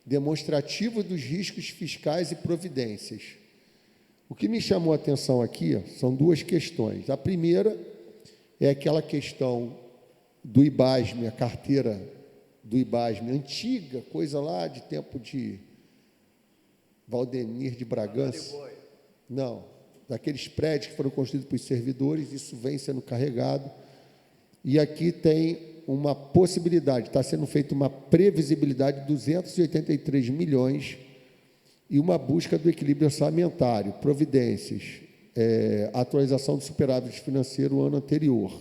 Speaker 1: demonstrativo dos riscos fiscais e providências. O que me chamou a atenção aqui são 2 questões. A primeira é aquela questão do IBASME, a carteira do IBASME, antiga, coisa lá de tempo de Valdemir de Bragança. Não, daqueles prédios que foram construídos por servidores, isso vem sendo carregado. E aqui tem uma possibilidade, está sendo feita uma previsibilidade de 283 milhões e uma busca do equilíbrio orçamentário, providências, atualização do superávit financeiro o ano anterior.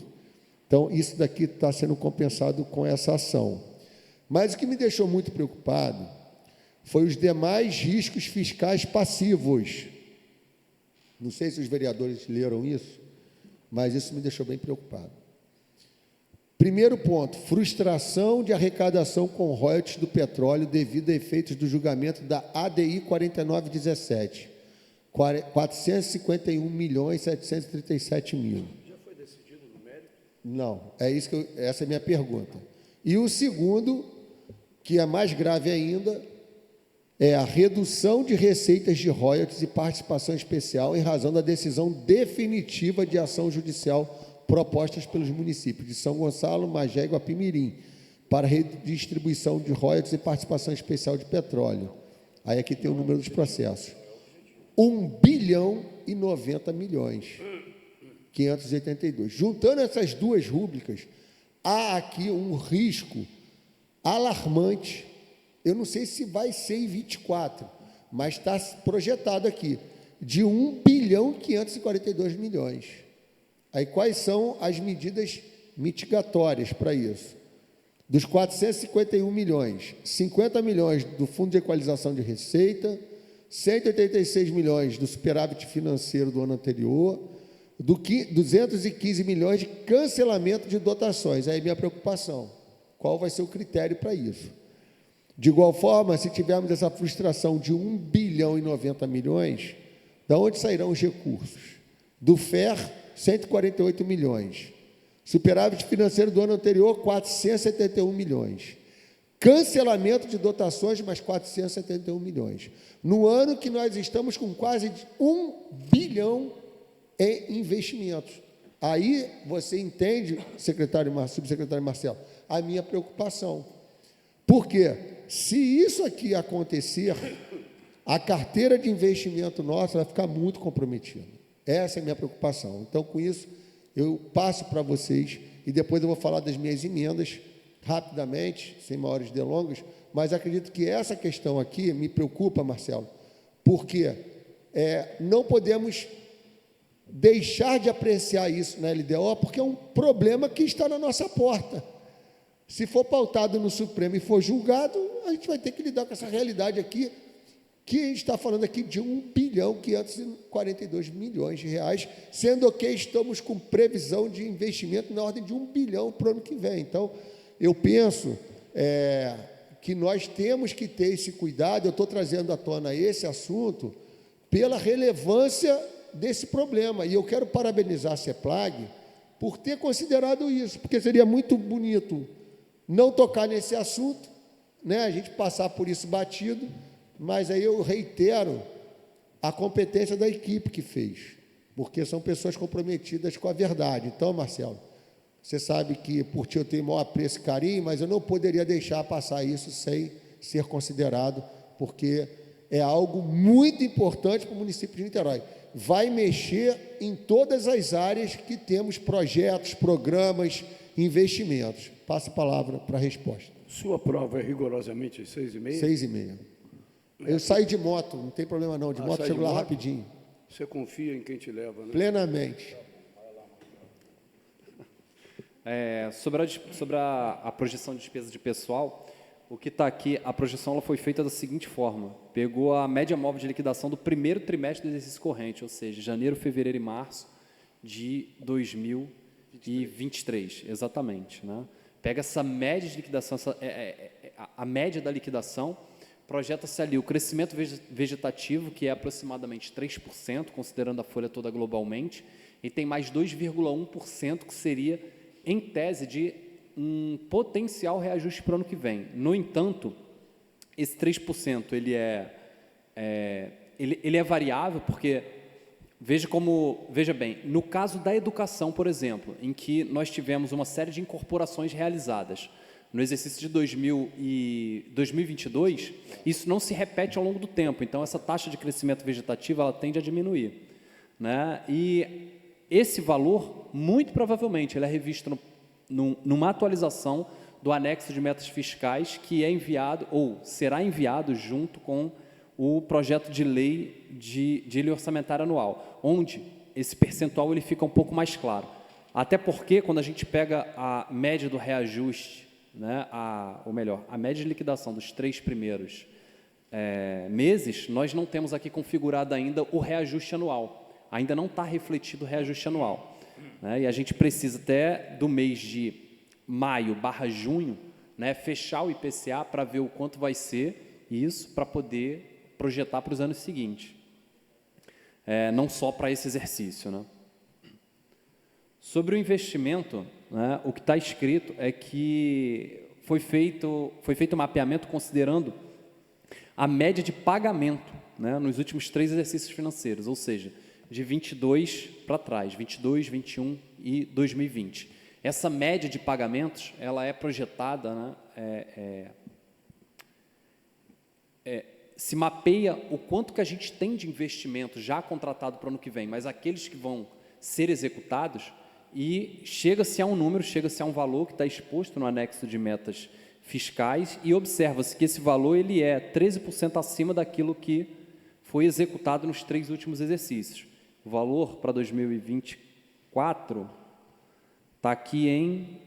Speaker 1: Então, isso daqui está sendo compensado com essa ação. Mas o que me deixou muito preocupado foi os demais riscos fiscais passivos. Não sei se os vereadores leram isso, mas isso me deixou bem preocupado. Primeiro ponto, frustração de arrecadação com royalties do petróleo devido a efeitos do julgamento da ADI 4917, 451.737.000.
Speaker 7: Já foi decidido no mérito?
Speaker 1: Não, essa é a minha pergunta. E o segundo, que é mais grave ainda, é a redução de receitas de royalties e participação especial em razão da decisão definitiva de ação judicial propostas pelos municípios de São Gonçalo, Magé e Guapimirim, para redistribuição de royalties e participação especial de petróleo. Aí aqui tem o número dos processos. 1 bilhão e 90 milhões, 582. Juntando essas 2 rúbricas, há aqui um risco alarmante. Eu não sei se vai ser em 24, mas está projetado aqui, de 1 bilhão e 542 milhões. Aí, quais são as medidas mitigatórias para isso? Dos 451 milhões, 50 milhões do Fundo de Equalização de Receita, 186 milhões do superávit financeiro do ano anterior, 215 milhões de cancelamento de dotações. Aí, minha preocupação, qual vai ser o critério para isso? De igual forma, se tivermos essa frustração de 1 bilhão e 90 milhões, de onde sairão os recursos? Do FER, 148 milhões. Superávit financeiro do ano anterior, 471 milhões. Cancelamento de dotações, mais 471 milhões. No ano que nós estamos com quase 1 bilhão em investimentos. Aí você entende, subsecretário Marcelo, a minha preocupação. Porque se isso aqui acontecer, a carteira de investimento nossa vai ficar muito comprometida. Essa é a minha preocupação. Então, com isso, eu passo para vocês e depois eu vou falar das minhas emendas rapidamente, sem maiores delongas, mas acredito que essa questão aqui me preocupa, Marcelo, porque não podemos deixar de apreciar isso na LDO, porque é um problema que está na nossa porta. Se for pautado no Supremo e for julgado, a gente vai ter que lidar com essa realidade aqui, que a gente está falando aqui de 1 bilhão e 542 milhões de reais, sendo que estamos com previsão de investimento na ordem de 1 bilhão para o ano que vem. Então, eu penso que nós temos que ter esse cuidado. Eu estou trazendo à tona esse assunto pela relevância desse problema, e eu quero parabenizar a CEPLAG por ter considerado isso, porque seria muito bonito não tocar nesse assunto, né, a gente passar por isso batido, mas aí eu reitero a competência da equipe que fez, porque são pessoas comprometidas com a verdade. Então, Marcelo, você sabe que por ti eu tenho maior apreço e carinho, mas eu não poderia deixar passar isso sem ser considerado, porque é algo muito importante para o município de Niterói. Vai mexer em todas as áreas que temos projetos, programas, investimentos. Passo a palavra para a resposta.
Speaker 7: Sua prova é rigorosamente às 6h30?
Speaker 1: 6h30. Eu saí de moto, não tem problema não, de moto chego lá rapidinho.
Speaker 7: Você confia em quem te leva, né?
Speaker 1: Plenamente.
Speaker 4: Sobre a projeção de despesa de pessoal, o que está aqui, a projeção ela foi feita da seguinte forma: pegou a média móvel de liquidação do primeiro trimestre do exercício corrente, ou seja, janeiro, fevereiro e março de 2023, exatamente, né? Pega essa média de liquidação, a média da liquidação, projeta-se ali o crescimento vegetativo, que é aproximadamente 3%, considerando a folha toda globalmente, e tem mais 2,1%, que seria, em tese, de um potencial reajuste para o ano que vem. No entanto, esse 3% ele é variável, porque veja bem, no caso da educação, por exemplo, em que nós tivemos uma série de incorporações realizadas no exercício de 2022, isso não se repete ao longo do tempo, então essa taxa de crescimento vegetativo ela tende a diminuir, né? E esse valor, muito provavelmente, ele é revisto numa atualização do anexo de metas fiscais, que é enviado, ou será enviado junto com o projeto de lei de lei orçamentária anual, onde esse percentual ele fica um pouco mais claro. Até porque, quando a gente pega a média do reajuste, né, a média de liquidação dos 3 primeiros meses, nós não temos aqui configurado ainda o reajuste anual. Ainda não está refletido o reajuste anual, né? E a gente precisa até do mês de maio/junho, né, fechar o IPCA para ver o quanto vai ser isso, para poder projetar para os anos seguintes, não só para esse exercício, né? Sobre o investimento, né, o que está escrito é que foi feito um mapeamento considerando a média de pagamento, né, nos últimos 3 exercícios financeiros, ou seja, de 22 para trás, 22, 21 e 2020. Essa média de pagamentos, ela é projetada, né, se mapeia o quanto que a gente tem de investimento já contratado para o ano que vem, mas aqueles que vão ser executados, e chega-se a um número, chega-se a um valor que está exposto no anexo de metas fiscais, e observa-se que esse valor ele é 13% acima daquilo que foi executado nos 3 últimos exercícios. O valor para 2024 está aqui em...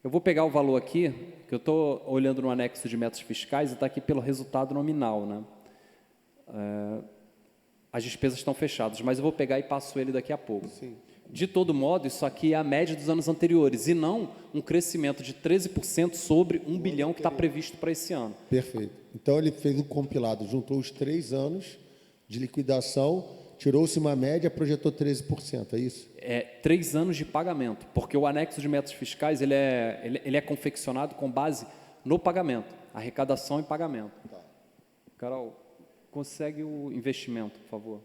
Speaker 4: Eu vou pegar o valor aqui, que eu estou olhando no anexo de metas fiscais, e está aqui pelo resultado nominal, né? As despesas estão fechadas, mas eu vou pegar e passo ele daqui a pouco. Sim. De todo modo, isso aqui é a média dos anos anteriores, e não um crescimento de 13% sobre 1 bilhão que está previsto para esse ano.
Speaker 1: Perfeito. Então, ele fez um compilado, juntou os 3 anos de liquidação, tirou-se uma média, projetou 13%, é isso?
Speaker 4: 3 anos de pagamento, porque o anexo de metas fiscais ele é confeccionado com base no pagamento, arrecadação e pagamento. Tá. Carol, consegue o investimento, por favor?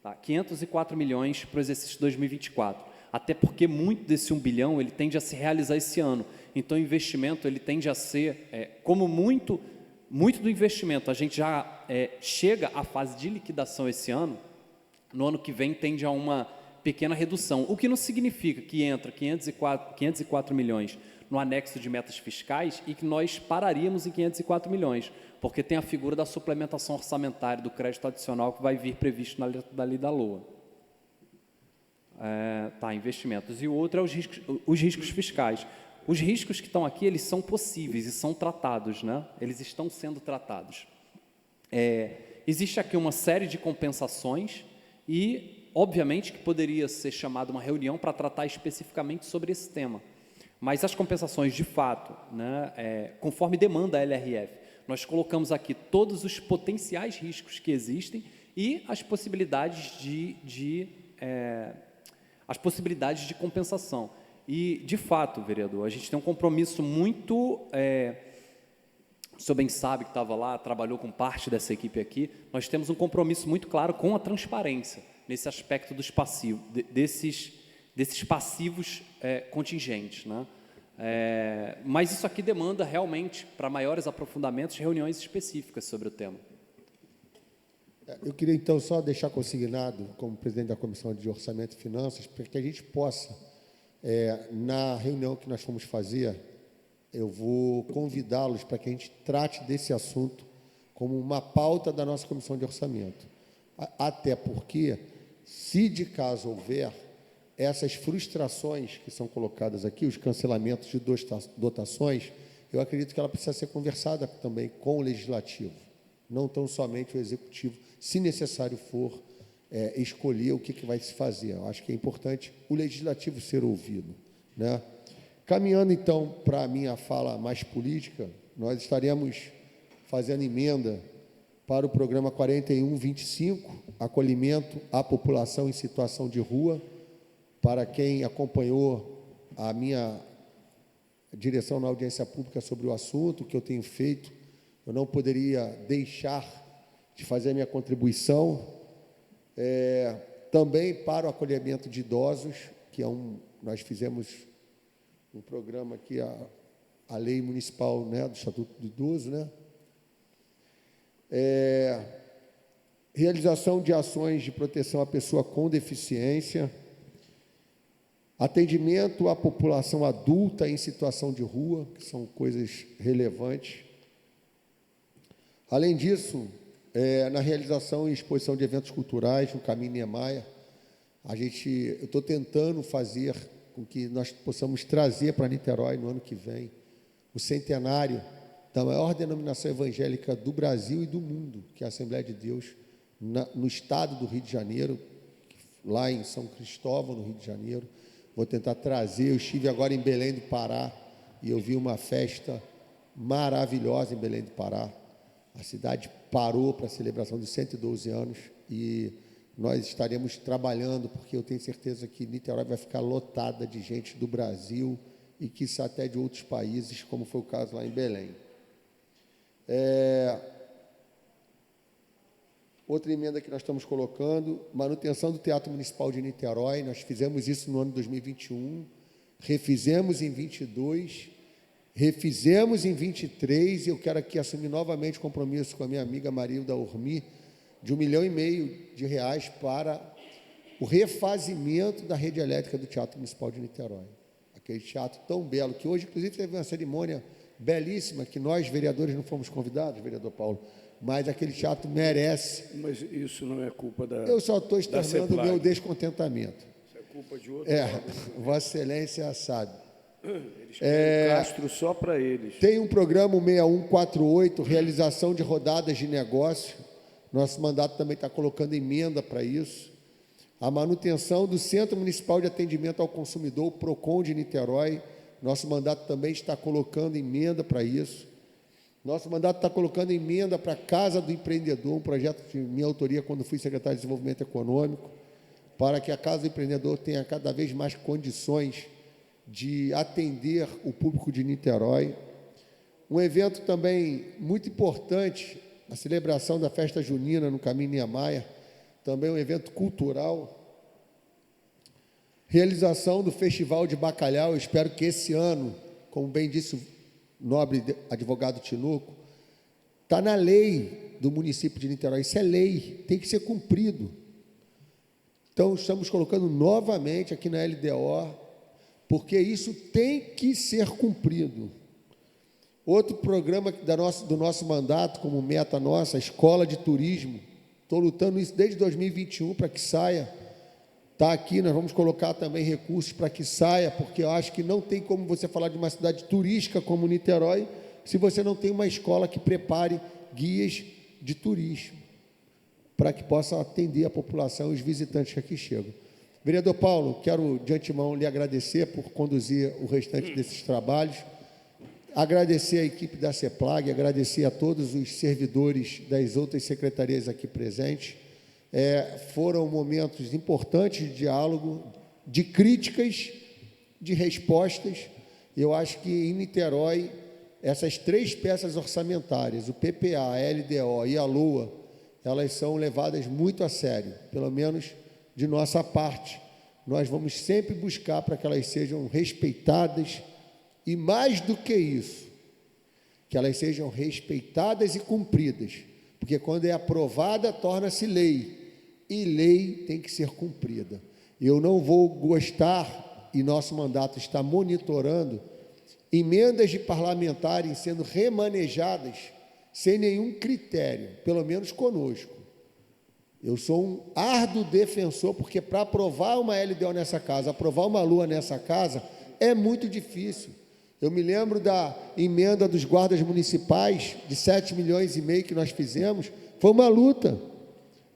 Speaker 4: Tá, 504 milhões para o exercício 2024, até porque muito desse 1 bilhão ele tende a se realizar esse ano, então o investimento ele tende a ser, como muito do investimento, a gente já chega à fase de liquidação esse ano, no ano que vem tende a uma pequena redução, o que não significa que entra 504 milhões no anexo de metas fiscais e que nós pararíamos em 504 milhões, porque tem a figura da suplementação orçamentária do crédito adicional que vai vir previsto na lei da LOA. Investimentos. E o outro é os riscos fiscais. Os riscos que estão aqui, eles são possíveis e são tratados, né? Eles estão sendo tratados. Existe aqui uma série de compensações e, obviamente que poderia ser chamada uma reunião para tratar especificamente sobre esse tema, mas as compensações, de fato, né, conforme demanda a LRF, nós colocamos aqui todos os potenciais riscos que existem e as possibilidades de compensação. E, de fato, vereador, a gente tem um compromisso muito... o senhor bem sabe que estava lá, trabalhou com parte dessa equipe aqui, nós temos um compromisso muito claro com a transparência, nesse aspecto dos passivos, desses passivos contingentes, né? Mas isso aqui demanda realmente, para maiores aprofundamentos, reuniões específicas sobre o tema.
Speaker 1: Eu queria, então, só deixar consignado, como presidente da Comissão de Orçamento e Finanças, para que a gente possa, na reunião que nós fomos fazer, eu vou convidá-los para que a gente trate desse assunto como uma pauta da nossa Comissão de Orçamento. Até porque, se de caso houver essas frustrações que são colocadas aqui, os cancelamentos de dotações, eu acredito que ela precisa ser conversada também com o Legislativo, não tão somente o Executivo, se necessário for escolher o que vai se fazer. Eu acho que é importante o Legislativo ser ouvido, né? Caminhando, então, para a minha fala mais política, nós estaremos fazendo emenda para o programa 4125, acolhimento à população em situação de rua. Para quem acompanhou a minha direção na audiência pública sobre o assunto, que eu tenho feito, eu não poderia deixar de fazer a minha contribuição. Também para o acolhimento de idosos, que nós fizemos um programa aqui, a lei municipal, né, do Estatuto do Idoso, né? Realização de ações de proteção à pessoa com deficiência, atendimento à população adulta em situação de rua, que são coisas relevantes. Além disso, na realização e exposição de eventos culturais no Caminho Niemeyer, eu estou tentando fazer com que nós possamos trazer para Niterói, no ano que vem, o centenário da maior denominação evangélica do Brasil e do mundo, que é a Assembleia de Deus, no estado do Rio de Janeiro, lá em São Cristóvão, no Rio de Janeiro. Vou tentar trazer. Eu estive agora em Belém do Pará e eu vi uma festa maravilhosa em Belém do Pará. A cidade parou para a celebração dos 112 anos e nós estaremos trabalhando, porque eu tenho certeza que Niterói vai ficar lotada de gente do Brasil e, quiçá, até de outros países, como foi o caso lá em Belém. Outra emenda que nós estamos colocando, manutenção do Teatro Municipal de Niterói. Nós fizemos isso no ano de 2021, refizemos em 22, refizemos em 23, e eu quero aqui assumir novamente o compromisso com a minha amiga Marilda Ormi, de R$1,5 milhão para o refazimento da rede elétrica do Teatro Municipal de Niterói. Aquele teatro tão belo, que hoje, inclusive, teve uma cerimônia belíssima, que nós, vereadores, não fomos convidados, vereador Paulo, mas aquele teatro merece.
Speaker 7: Mas isso não é culpa da...
Speaker 1: Eu só estou externando o meu descontentamento.
Speaker 7: Isso é culpa de outro.
Speaker 1: Vossa Excelência sabe.
Speaker 7: Eles querem Castro só para eles.
Speaker 1: Tem um programa 6148, realização de rodadas de negócio. Nosso mandato também está colocando emenda para isso. A manutenção do Centro Municipal de Atendimento ao Consumidor, o PROCON de Niterói. Nosso mandato também está colocando emenda para isso. Nosso mandato está colocando emenda para a Casa do Empreendedor, um projeto de minha autoria quando fui secretário de Desenvolvimento Econômico, para que a Casa do Empreendedor tenha cada vez mais condições de atender o público de Niterói. Um evento também muito importante, a celebração da festa junina no Caminho Niemeyer, também um evento cultural. Realização do Festival de Bacalhau. Eu espero que esse ano, como bem disse o nobre advogado Tinoco, está na lei do município de Niterói. Isso é lei, tem que ser cumprido. Então, estamos colocando novamente aqui na LDO, porque isso tem que ser cumprido. Outro programa do nosso mandato, como meta nossa, a Escola de Turismo. Estou lutando isso desde 2021 para que saia. Está aqui, nós vamos colocar também recursos para que saia, porque eu acho que não tem como você falar de uma cidade turística como Niterói, se você não tem uma escola que prepare guias de turismo. para que possa atender a população e os visitantes que aqui chegam. Vereador Paulo, quero de antemão lhe agradecer por conduzir o restante desses trabalhos, agradecer a equipe da CEPLAG, agradecer a todos os servidores das outras secretarias aqui presentes. Foram momentos importantes de diálogo, de críticas, de respostas. Eu acho que em Niterói, essas 3 peças orçamentárias, o PPA, a LDO e a LOA, elas são levadas muito a sério, pelo menos de nossa parte. Nós vamos sempre buscar para que elas sejam respeitadas e, mais do que isso, que elas sejam respeitadas e cumpridas, porque quando é aprovada, torna-se lei, e lei tem que ser cumprida. Eu não vou gostar, e nosso mandato está monitorando, emendas de parlamentares sendo remanejadas sem nenhum critério, pelo menos conosco. Eu sou um árduo defensor, porque para aprovar uma LDO nessa casa, aprovar uma LUA nessa casa, é muito difícil. Eu me lembro da emenda dos guardas municipais, de 7,5 milhões que nós fizemos, foi uma luta.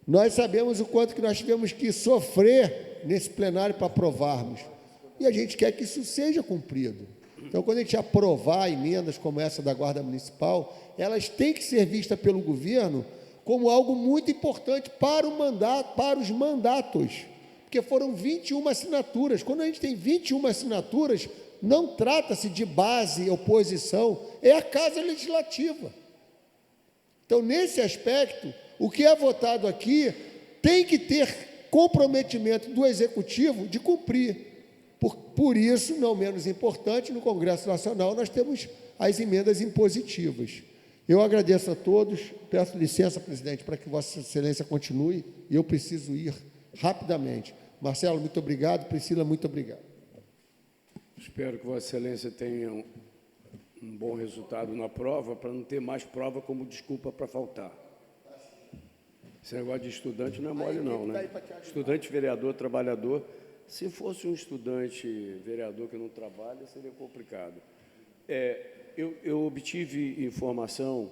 Speaker 1: Nós sabemos o quanto que nós tivemos que sofrer nesse plenário para aprovarmos. E a gente quer que isso seja cumprido. Então, quando a gente aprovar emendas como essa da Guarda Municipal, elas têm que ser vistas pelo governo como algo muito importante para o mandato, para os mandatos, porque foram 21 assinaturas. Quando a gente tem 21 assinaturas, não trata-se de base, oposição, é a Casa Legislativa. Então, nesse aspecto, o que é votado aqui tem que ter comprometimento do Executivo de cumprir. Por isso, não menos importante, no Congresso Nacional, nós temos as emendas impositivas. Eu agradeço a todos, peço licença, presidente, para que Vossa Excelência continue, e eu preciso ir rapidamente. Marcelo, muito obrigado. Priscila, muito obrigado.
Speaker 7: Espero que Vossa Excelência tenha um bom resultado na prova, para não ter mais prova como desculpa para faltar. Esse negócio de estudante não é mole, não, né? Estudante, vereador, trabalhador. Se fosse um estudante vereador que não trabalha, seria complicado. Eu obtive informação,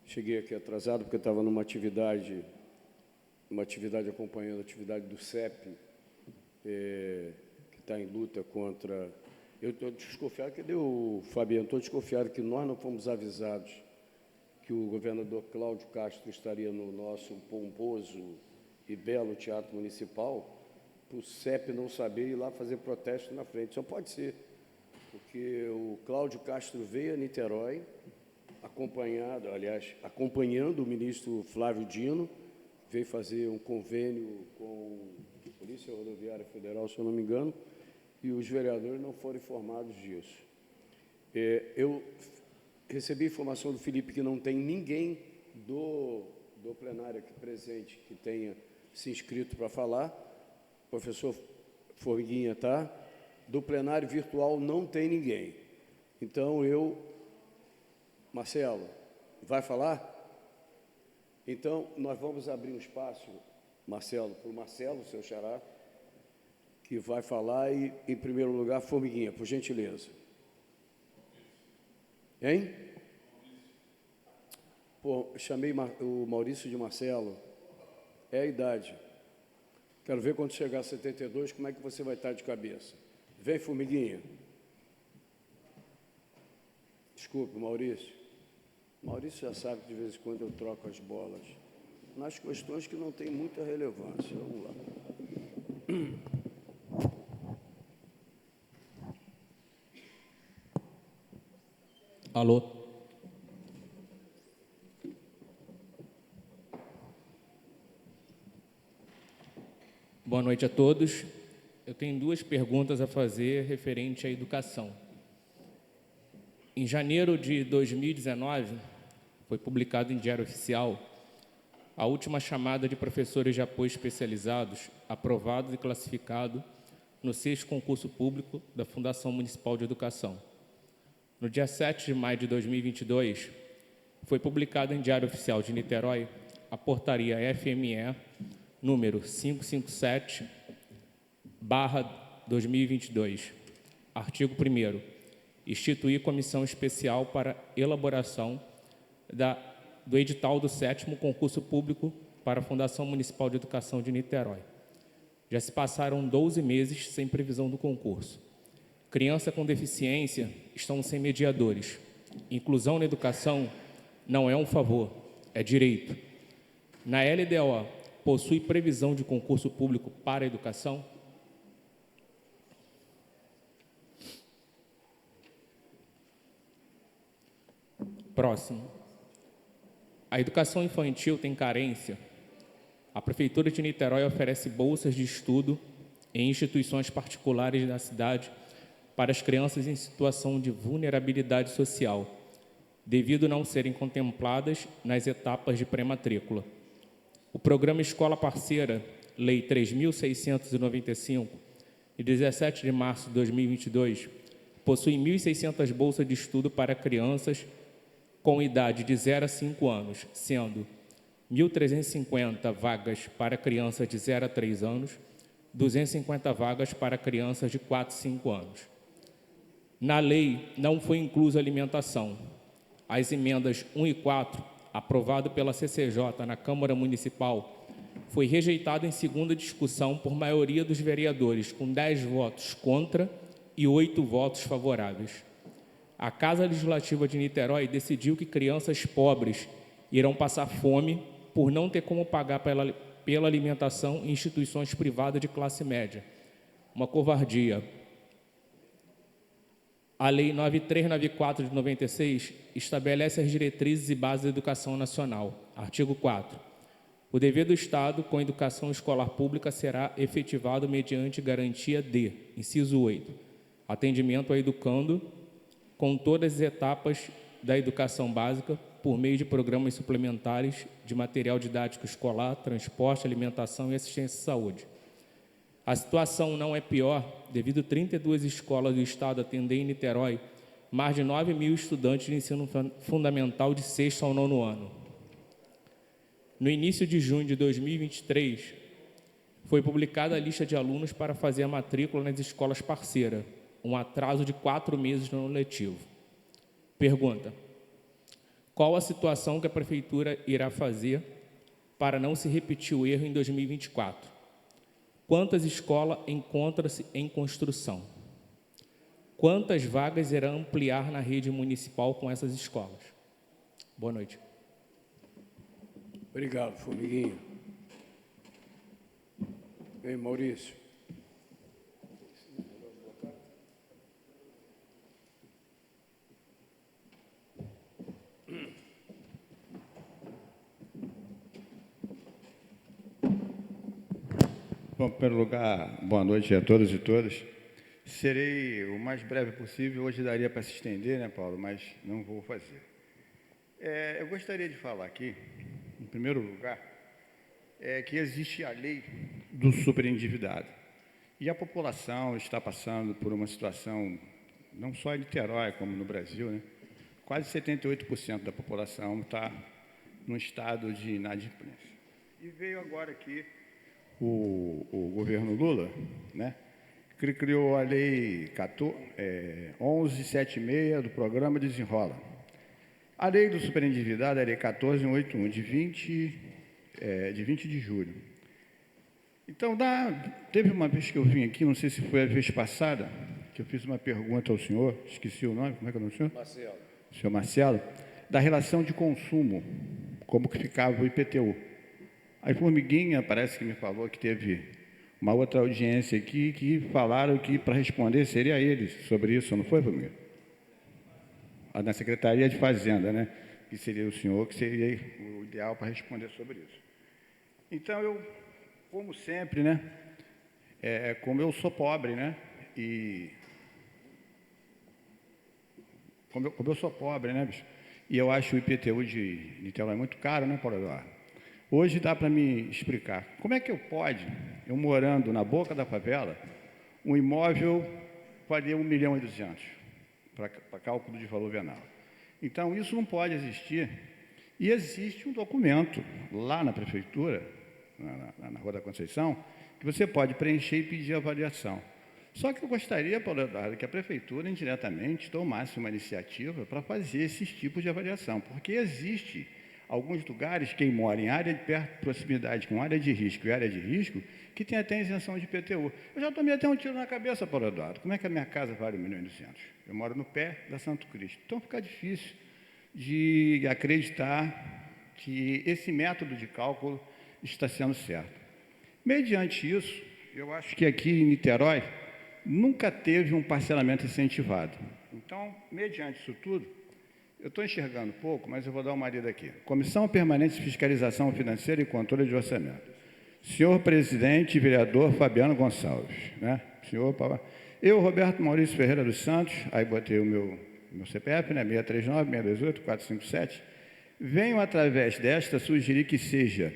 Speaker 7: cheguei aqui atrasado, porque eu estava numa atividade acompanhando a atividade do CEP, que está em luta contra... Eu estou desconfiado, cadê o Fabiano? Estou desconfiado que nós não fomos avisados que o governador Cláudio Castro estaria no nosso pomposo e belo Teatro Municipal, para o CEP não saber ir lá fazer protesto na frente. Só pode ser, porque o Cláudio Castro veio a Niterói, acompanhando o ministro Flávio Dino, veio fazer um convênio com a Polícia Rodoviária Federal, se eu não me engano, e os vereadores não foram informados disso. Eu recebi informação do Felipe que não tem ninguém do plenário aqui presente que tenha se inscrito para falar. O professor Formiguinha está. Do plenário virtual não tem ninguém. Então, Marcelo, vai falar? Então, nós vamos abrir um espaço, Marcelo, para o Marcelo, seu xará, que vai falar e, em primeiro lugar, Formiguinha, por gentileza. Hein? Pô, chamei o Maurício de Marcelo. É a idade. Quero ver quando chegar a 72, como é que você vai estar de cabeça. Vem, Formiguinha. Desculpe, Maurício. Maurício já sabe que de vez em quando eu troco as bolas nas questões que não têm muita relevância. Vamos lá.
Speaker 8: Alô? Boa noite a todos. Eu tenho 2 perguntas a fazer referente à educação. Em janeiro de 2019, foi publicado em Diário Oficial a última chamada de professores de apoio especializados aprovados e classificados no 6º concurso público da Fundação Municipal de Educação. No dia 7 de maio de 2022, foi publicado em Diário Oficial de Niterói a portaria FME número 557/2022, artigo 1º, instituir comissão especial para elaboração do edital do 7º concurso público para a Fundação Municipal de Educação de Niterói. Já se passaram 12 meses sem previsão do concurso. Crianças com deficiência estão sem mediadores. Inclusão na educação não é um favor, é direito. Na LDO, possui previsão de concurso público para a educação? Próximo. A educação infantil tem carência. A Prefeitura de Niterói oferece bolsas de estudo em instituições particulares da cidade para as crianças em situação de vulnerabilidade social, devido a não serem contempladas nas etapas de pré-matrícula. O programa Escola Parceira, Lei 3.695, de 17 de março de 2022, possui 1.600 bolsas de estudo para crianças com idade de 0 a 5 anos, sendo 1.350 vagas para crianças de 0 a 3 anos, 250 vagas para crianças de 4 a 5 anos. Na lei, não foi inclusa alimentação. As emendas 1 e 4, aprovado pela CCJ na Câmara Municipal, foi rejeitado em segunda discussão por maioria dos vereadores, com 10 votos contra e 8 votos favoráveis. A Casa Legislativa de Niterói decidiu que crianças pobres irão passar fome por não ter como pagar pela alimentação em instituições privadas de classe média. Uma covardia. A Lei 9394 de 96 estabelece as diretrizes e bases da educação nacional. Artigo 4. O dever do Estado com a educação escolar pública será efetivado mediante garantia de, inciso 8, atendimento ao educando com todas as etapas da educação básica por meio de programas suplementares de material didático escolar, transporte, alimentação e assistência à saúde. A situação não é pior devido a 32 escolas do Estado atenderem em Niterói mais de 9.000 estudantes de ensino fundamental de 6º ao 9º ano. No início de junho de 2023, foi publicada a lista de alunos para fazer a matrícula nas escolas parceiras, um atraso de 4 meses no ano letivo. Pergunta: qual a situação que a Prefeitura irá fazer para não se repetir o erro em 2024? Quantas escolas encontram-se em construção? Quantas vagas irá ampliar na rede municipal com essas escolas? Boa noite.
Speaker 7: Obrigado, Formiguinha. Bem, Maurício.
Speaker 9: Bom, em primeiro lugar, boa noite a todos e todas. Serei o mais breve possível. Hoje daria para se estender, né, Paulo? Mas não vou fazer. Eu gostaria de falar aqui, em primeiro lugar, que existe a lei do superendividado. E a população está passando por uma situação, não só em Niterói, como no Brasil, né? Quase 78% da população está num estado de inadimplência. E veio agora aqui o governo Lula, né, que criou a Lei 1176 do Programa Desenrola. A Lei do Superendividado é a Lei 1481, de 20 de julho. Então, teve uma vez que eu vim aqui, não sei se foi a vez passada, que eu fiz uma pergunta ao senhor, esqueci o nome, como é que é o nome do senhor?
Speaker 7: Marcelo.
Speaker 9: Senhor Marcelo, da relação de consumo, como que ficava o IPTU. A Formiguinha parece que me falou que teve uma outra audiência aqui que falaram que para responder seria eles sobre isso, não foi, Formiguinha? Na Secretaria de Fazenda, né? Que seria o senhor que seria o ideal para responder sobre isso. Então, eu, como sempre, né? Como eu sou pobre, né? E como eu sou pobre, né, bicho? E eu acho o IPTU de Niterói muito caro, né, Paulo Eduardo? Hoje dá para me explicar. Como é que eu morando na boca da favela, um imóvel valia 1.200.000 para cálculo de valor venal? Então, isso não pode existir. E existe um documento lá na Prefeitura, na Rua da Conceição, que você pode preencher e pedir avaliação. Só que eu gostaria, Paulo Eduardo, que a Prefeitura, indiretamente, tomasse uma iniciativa para fazer esses tipos de avaliação, porque existe alguns lugares, quem mora em área de perto, proximidade com área de risco e área de risco, que tem até isenção de IPTU. Eu já tomei até um tiro na cabeça, Paulo Eduardo. Como é que a minha casa vale 1,2 milhões? Eu moro no pé da Santo Cristo. Então, fica difícil de acreditar que esse método de cálculo está sendo certo. Mediante isso, eu acho que aqui em Niterói nunca teve um parcelamento incentivado. Então, mediante isso tudo, eu estou enxergando pouco, mas eu vou dar uma lida aqui. Comissão Permanente de Fiscalização Financeira e Controle de Orçamento. Senhor presidente e vereador Fabiano Gonçalves. Né? Eu, Roberto Maurício Ferreira dos Santos, aí botei o meu CPF, né? 639-628-457, venho, através desta, sugerir que seja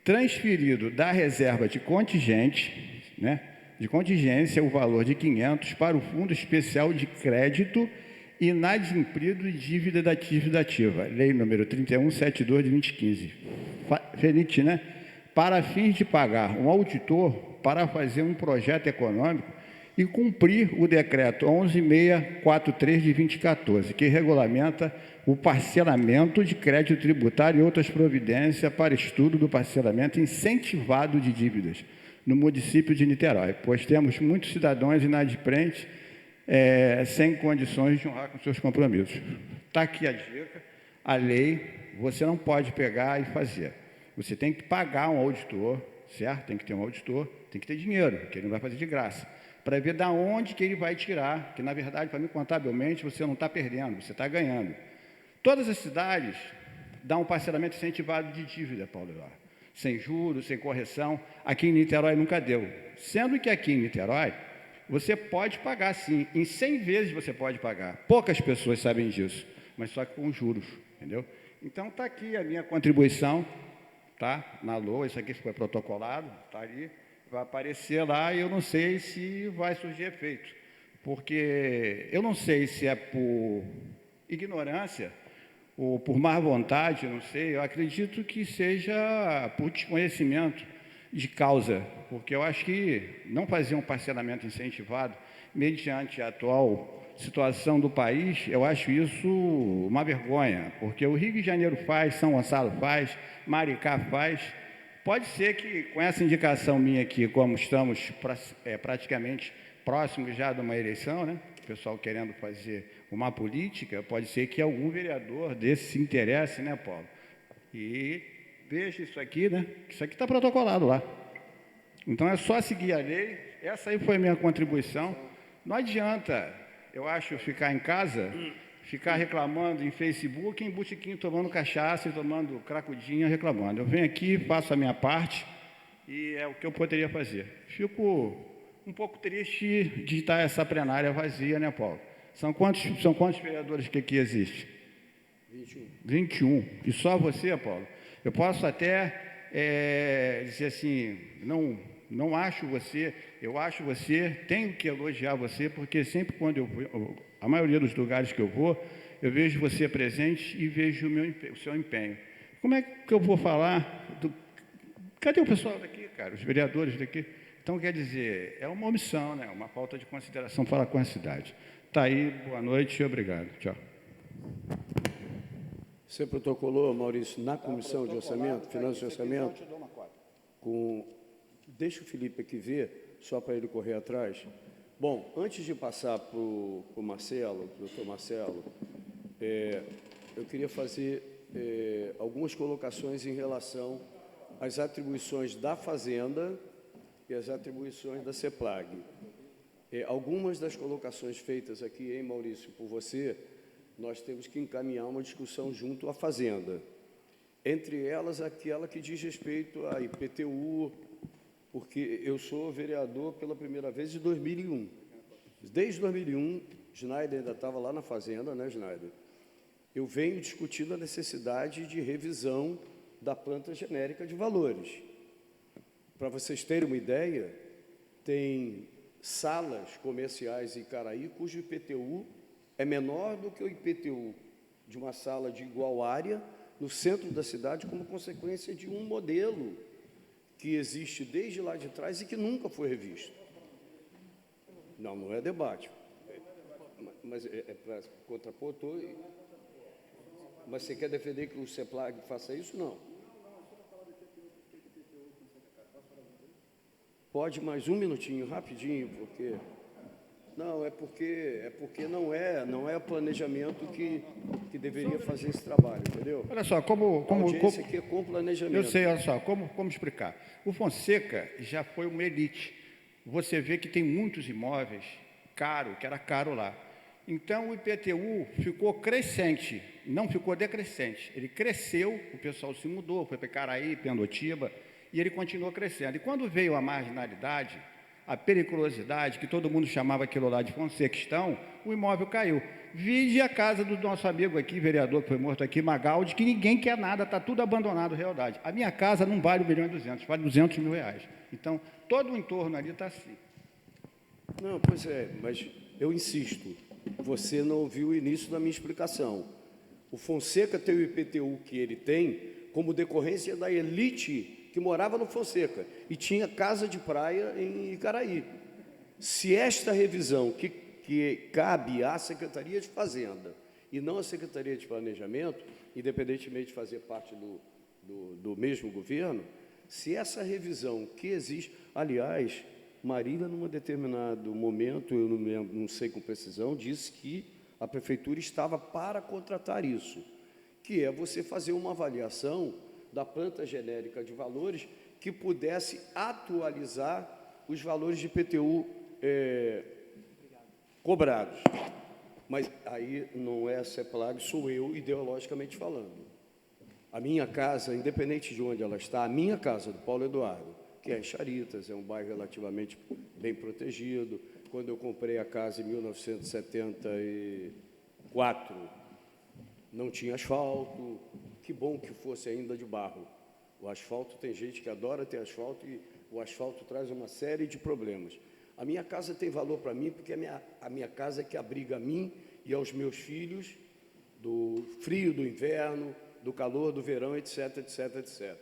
Speaker 9: transferido da reserva de contingente, né, de contingência, o valor de 500 para o Fundo Especial de Crédito Inadimplido de Dívida Ativa, Lei número 3172 de 2015, FENIT, né, para fins de pagar um auditor para fazer um projeto econômico e cumprir o decreto 11.643 de 2014, que regulamenta o parcelamento de crédito tributário e outras providências para estudo do parcelamento incentivado de dívidas no município de Niterói, pois temos muitos cidadãos inadimplentes sem condições de honrar com seus compromissos. Está aqui a dica, a lei, você não pode pegar e fazer. Você tem que pagar um auditor, certo? Tem que ter um auditor, tem que ter dinheiro, que ele não vai fazer de graça, para ver de onde que ele vai tirar, que, na verdade, para mim, contabilmente, você não está perdendo, você está ganhando. Todas as cidades dão um parcelamento incentivado de dívida, Paulo Eduardo, sem juros, sem correção. Aqui em Niterói nunca deu. Sendo que aqui em Niterói, você pode pagar, sim. Em 100 vezes você pode pagar. Poucas pessoas sabem disso, mas só que com juros, entendeu? Então, está aqui a minha contribuição, tá? Na LOA, isso aqui foi protocolado, está ali. Vai aparecer lá e eu não sei se vai surgir efeito, porque eu não sei se é por ignorância ou por má vontade, não sei, eu acredito que seja por desconhecimento de causa, porque eu acho que não fazer um parcelamento incentivado, mediante a atual situação do país, eu acho isso uma vergonha, porque o Rio de Janeiro faz, São Gonçalo faz, Maricá faz. Pode ser que, com essa indicação minha aqui, como estamos praticamente próximos já de uma eleição, né? O pessoal querendo fazer uma política, pode ser que algum vereador desse se interesse, né, Paulo? E veja isso aqui, né? Isso aqui está protocolado lá. Então, é só seguir a lei. Essa aí foi a minha contribuição. Não adianta, eu acho, ficar em casa, ficar reclamando em Facebook, em botequim, tomando cachaça e tomando cracudinha, reclamando. Eu venho aqui, faço a minha parte e é o que eu poderia fazer. Fico um pouco triste de estar essa plenária vazia, né, Paulo? São quantos vereadores que aqui existem? 21. 21. E só você, Paulo? Eu posso até dizer assim, não acho você, eu acho você, tenho que elogiar você, porque sempre quando a maioria dos lugares que eu vou, eu vejo você presente e vejo o seu empenho. Como é que eu vou falar? Cadê o pessoal daqui, cara? Os vereadores daqui? Então, quer dizer, é uma omissão, né? Uma falta de consideração para com a cidade. Está aí, boa noite e obrigado. Tchau.
Speaker 7: Você protocolou, Maurício, na Comissão de Orçamento, Finanças e Orçamento, deixa o Felipe aqui ver, só para ele correr atrás. Bom, antes de passar para o Marcelo, doutor Marcelo, eu queria fazer algumas colocações em relação às atribuições da Fazenda e as atribuições da CEPLAG. Algumas das colocações feitas aqui, hein, Maurício, por você, nós temos que encaminhar uma discussão junto à Fazenda. Entre elas, aquela que diz respeito à IPTU, porque eu sou vereador pela primeira vez de 2001. Desde 2001, Schneider ainda estava lá na Fazenda, né, Schneider? Eu venho discutindo a necessidade de revisão da planta genérica de valores. Para vocês terem uma ideia, tem salas comerciais em Caraí cujo IPTU é menor do que o IPTU de uma sala de igual área no centro da cidade, como consequência de um modelo que existe desde lá de trás e que nunca foi revisto. Não é debate, mas é para contrapor. Mas você quer defender que o CEPLAG faça isso? Não. Pode mais um minutinho, rapidinho, porque... Não, é porque não é o planejamento que deveria fazer esse trabalho, entendeu?
Speaker 9: Olha só,
Speaker 7: A audiência aqui é com planejamento.
Speaker 9: Eu sei, olha só, como explicar? O Fonseca já foi uma elite. Você vê que tem muitos imóveis caros, que era caro lá. Então, o IPTU ficou crescente, não ficou decrescente. Ele cresceu, o pessoal se mudou, foi para Icaraí, Pendotiba, e ele continuou crescendo. E quando veio a marginalidade, a periculosidade, que todo mundo chamava aquilo lá de Fonsequistão, o imóvel caiu. Vide a casa do nosso amigo aqui, vereador, que foi morto aqui, Magaldi, que ninguém quer nada, está tudo abandonado, realidade. A minha casa não vale 1.200.000, vale 200 mil reais. Então, todo o entorno ali está assim.
Speaker 7: Não, pois é, mas eu insisto, você não ouviu o início da minha explicação. O Fonseca tem o IPTU que ele tem como decorrência da elite que morava no Fonseca e tinha casa de praia em Icaraí. Se esta revisão que cabe à Secretaria de Fazenda e não à Secretaria de Planejamento, independentemente de fazer parte do mesmo governo, se essa revisão que existe... Aliás, Marília, num determinado momento, eu não sei com precisão, disse que a Prefeitura estava para contratar isso, que é você fazer uma avaliação da planta genérica de valores que pudesse atualizar os valores de IPTU cobrados. Mas aí não é a CEPLAG, sou eu, ideologicamente falando. A minha casa, independente de onde ela está, a minha casa, do Paulo Eduardo, que é em Charitas, é um bairro relativamente bem protegido. Quando eu comprei a casa em 1974, não tinha asfalto. Que bom que fosse ainda de barro. O asfalto, tem gente que adora ter asfalto e o asfalto traz uma série de problemas. A minha casa tem valor para mim porque a minha casa é que abriga a mim e aos meus filhos do frio do inverno, do calor do verão, etc, etc, etc.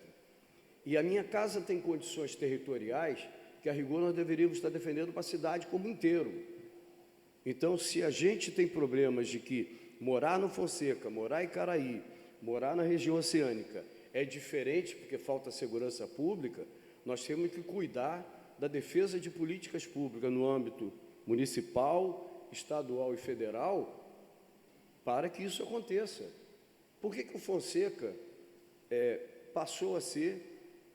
Speaker 7: E a minha casa tem condições territoriais que, a rigor, nós deveríamos estar defendendo para a cidade como inteiro. Então, se a gente tem problemas de que morar no Fonseca, morar em Icaraí, morar na região oceânica é diferente porque falta segurança pública, nós temos que cuidar da defesa de políticas públicas no âmbito municipal, estadual e federal para que isso aconteça. Por que o Fonseca passou a ser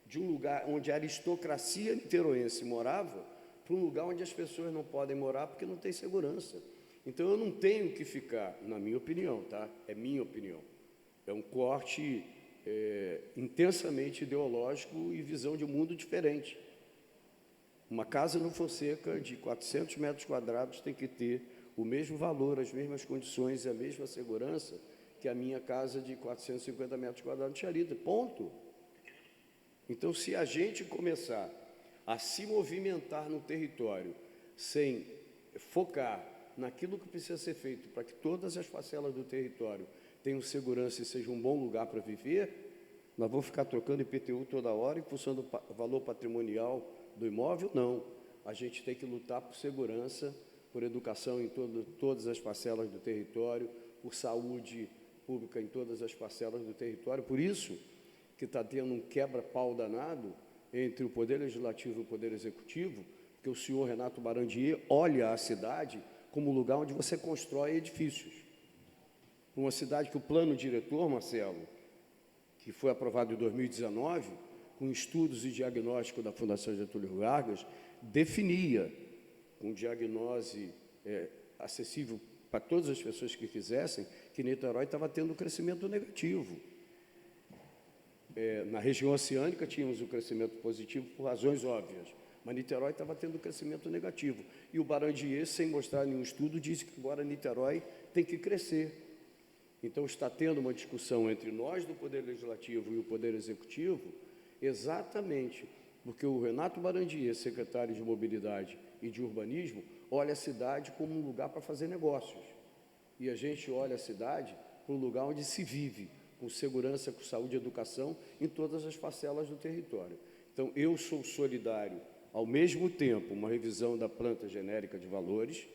Speaker 7: de um lugar onde a aristocracia niteroense morava para um lugar onde as pessoas não podem morar porque não tem segurança? Então, eu não tenho que ficar, na minha opinião, tá? É minha opinião. É um corte intensamente ideológico e visão de mundo diferente. Uma casa no Fonseca de 400 metros quadrados tem que ter o mesmo valor, as mesmas condições e a mesma segurança que a minha casa de 450 metros quadrados de Charita. Ponto. Então, se a gente começar a se movimentar no território sem focar naquilo que precisa ser feito para que todas as parcelas do território tenham segurança e seja um bom lugar para viver, nós vamos ficar trocando IPTU toda hora em função do valor patrimonial do imóvel? Não. A gente tem que lutar por segurança, por educação em todas as parcelas do território, por saúde pública em todas as parcelas do território. Por isso que está tendo um quebra-pau danado entre o Poder Legislativo e o Poder Executivo, porque o senhor Renato Barandier olha a cidade como lugar onde você constrói edifícios. Uma cidade que o plano diretor, Marcelo, que foi aprovado em 2019, com estudos e diagnóstico da Fundação Getúlio Vargas, definia, com diagnose acessível para todas as pessoas que quisessem, que Niterói estava tendo um crescimento negativo. Na região oceânica tínhamos um crescimento positivo por razões óbvias, mas Niterói estava tendo um crescimento negativo. E o Barandier, sem mostrar nenhum estudo, disse que agora Niterói tem que crescer. Então, está tendo uma discussão entre nós do Poder Legislativo e o Poder Executivo, exatamente porque o Renato Barandier, secretário de Mobilidade e de Urbanismo, olha a cidade como um lugar para fazer negócios. E a gente olha a cidade como um lugar onde se vive, com segurança, com saúde e educação, em todas as parcelas do território. Então, eu sou solidário, ao mesmo tempo, uma revisão da planta genérica de valores,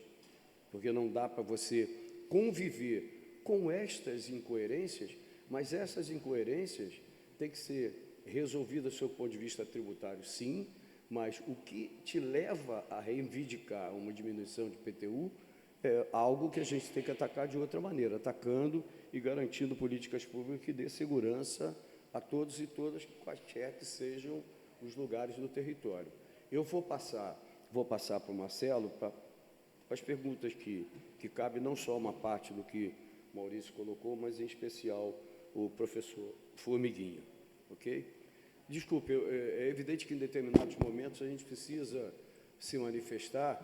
Speaker 7: porque não dá para você conviver com estas incoerências Mas essas incoerências têm que ser resolvidas do seu ponto de vista tributário, sim, mas o que te leva a reivindicar uma diminuição de IPTU é algo que a gente tem que atacar de outra maneira, atacando e garantindo políticas públicas que dê segurança a todos e todas, quaisquer que sejam os lugares do território. Eu vou passar para o Marcelo para as perguntas que cabe não só uma parte do que Maurício colocou, mas em especial o professor Formiguinha, ok? Desculpe, é evidente que em determinados momentos a gente precisa se manifestar,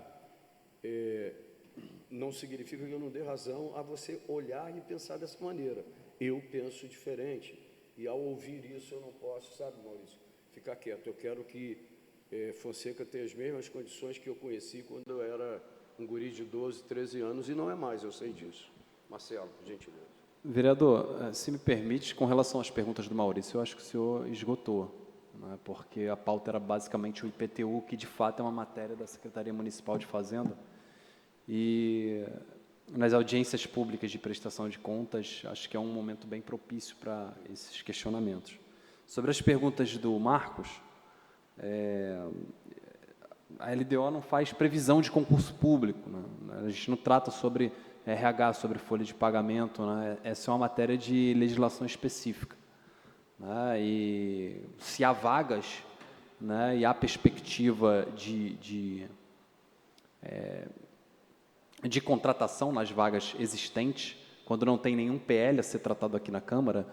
Speaker 7: não significa que eu não dê razão a você olhar e pensar dessa maneira. Eu penso diferente, e ao ouvir isso eu não posso, sabe, Maurício, ficar quieto. Eu quero que Fonseca tenha as mesmas condições que eu conheci quando eu era um guri de 12, 13 anos, e não é mais, eu sei disso. Marcelo, por gentileza.
Speaker 4: Vereador, se me permite, com relação às perguntas do Maurício, eu acho que o senhor esgotou, né, porque a pauta era basicamente o IPTU, que de fato é uma matéria da Secretaria Municipal de Fazenda, e nas audiências públicas de prestação de contas, acho que é um momento bem propício para esses questionamentos. Sobre as perguntas do Marcos, a LDO não faz previsão de concurso público, né? A gente não trata sobre RH, sobre folha de pagamento, né? Essa é uma matéria de legislação específica, né? E se há vagas, né, e há perspectiva de contratação nas vagas existentes, quando não tem nenhum PL a ser tratado aqui na Câmara,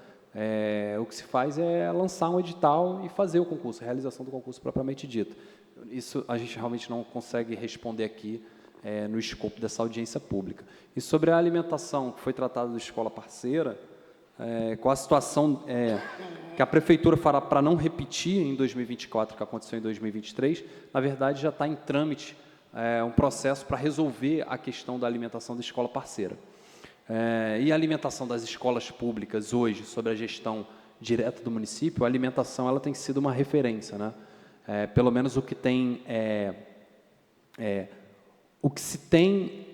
Speaker 4: o que se faz é lançar um edital e fazer o concurso, a realização do concurso propriamente dito. Isso a gente realmente não consegue responder aqui no escopo dessa audiência pública. E sobre a alimentação, que foi tratada da escola parceira, qual a situação que a Prefeitura fará para não repetir em 2024 o que aconteceu em 2023, na verdade já está em trâmite um processo para resolver a questão da alimentação da escola parceira. E a alimentação das escolas públicas hoje, sobre a gestão direta do município, a alimentação ela tem sido uma referência, né? Pelo menos o que tem, o que se tem,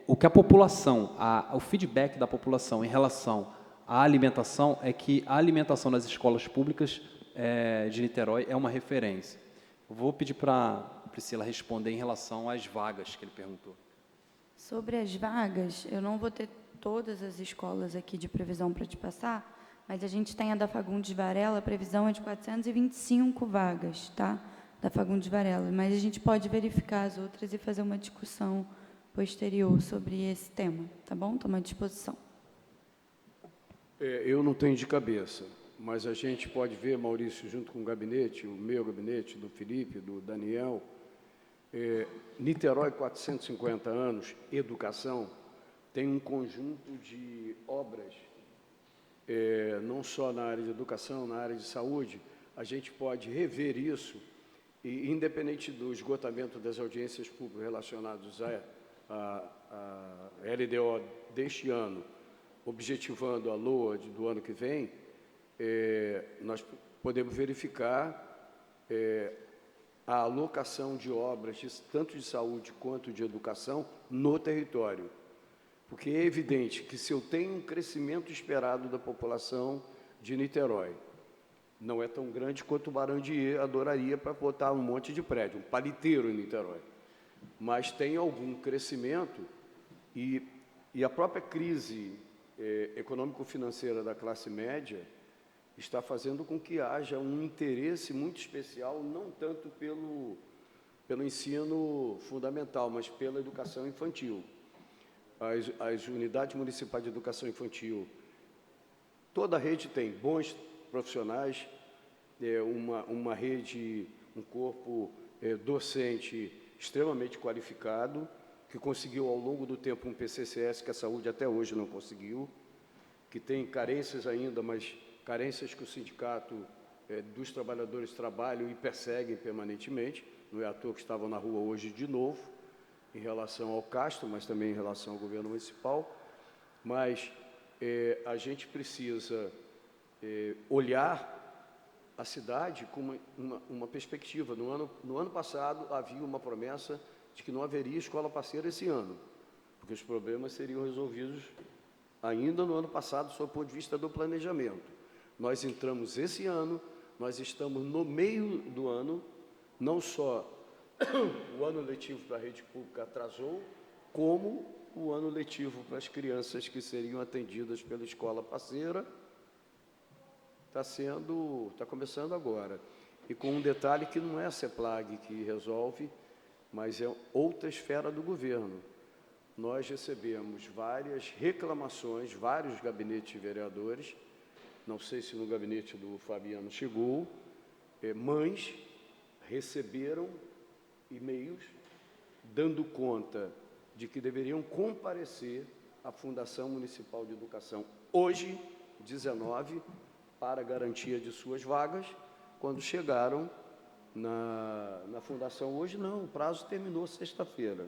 Speaker 4: o que a população, o feedback da população em relação à alimentação é que a alimentação nas escolas públicas de Niterói é uma referência. Eu vou pedir para a Priscila responder em relação às vagas que ele perguntou.
Speaker 3: Sobre as vagas, eu não vou ter todas as escolas aqui de previsão para te passar, mas a gente tem a da Fagundes Varela, a previsão é de 425 vagas, tá? Da Fagundes Varela, mas a gente pode verificar as outras e fazer uma discussão posterior sobre esse tema, tá bom? Estou à disposição.
Speaker 7: Eu não tenho de cabeça, mas a gente pode ver, Maurício, junto com o gabinete, o meu gabinete, do Felipe, do Daniel, Niterói, 450 anos, educação, tem um conjunto de obras, não só na área de educação, na área de saúde, a gente pode rever isso, e independente do esgotamento das audiências públicas relacionadas à LDO deste ano, objetivando a LOA do ano que vem, nós podemos verificar a alocação de obras, tanto de saúde quanto de educação, no território. Porque é evidente que se eu tenho um crescimento esperado da população de Niterói, não é tão grande quanto o Barandiê adoraria para botar um monte de prédio, um paliteiro em Niterói. Mas tem algum crescimento e a própria crise econômico-financeira da classe média está fazendo com que haja um interesse muito especial, não tanto pelo ensino fundamental, mas pela educação infantil. As unidades municipais de educação infantil, toda a rede tem bons profissionais, uma rede, um corpo docente extremamente qualificado, que conseguiu ao longo do tempo um PCCS que a saúde até hoje não conseguiu, que tem carências ainda, mas carências que o sindicato dos trabalhadores trabalham e perseguem permanentemente, não é à toa que estavam na rua hoje de novo, em relação ao Castro, mas também em relação ao governo municipal, mas a gente precisa olhar a cidade com uma perspectiva. No ano passado, havia uma promessa de que não haveria escola parceira esse ano, porque os problemas seriam resolvidos ainda no ano passado, sob o ponto de vista do planejamento. Nós entramos esse ano, nós estamos no meio do ano, não só o ano letivo para a rede pública atrasou, como o ano letivo para as crianças que seriam atendidas pela escola parceira está começando agora. E com um detalhe que não é a CEPLAG que resolve, mas é outra esfera do governo. Nós recebemos várias reclamações, vários gabinetes de vereadores, não sei se no gabinete do Fabiano chegou, mães receberam e-mails dando conta de que deveriam comparecer à Fundação Municipal de Educação hoje, 19, para garantia de suas vagas. Quando chegaram na Fundação hoje, não, o prazo terminou sexta-feira.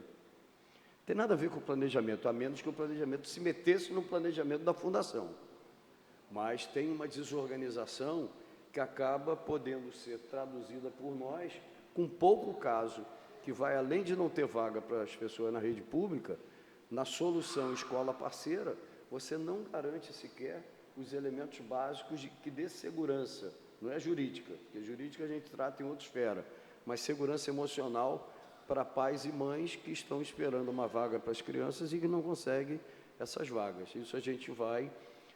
Speaker 7: Tem nada a ver com o planejamento, a menos que o planejamento se metesse no planejamento da Fundação. Mas tem uma desorganização que acaba podendo ser traduzida por nós com pouco caso, que vai, além de não ter vaga para as pessoas na rede pública, na solução escola parceira, você não garante sequer os elementos básicos que dê segurança, não é jurídica, porque jurídica a gente trata em outra esfera, mas segurança emocional para pais e mães que estão esperando uma vaga para as crianças e que não conseguem essas vagas. Isso a gente vai,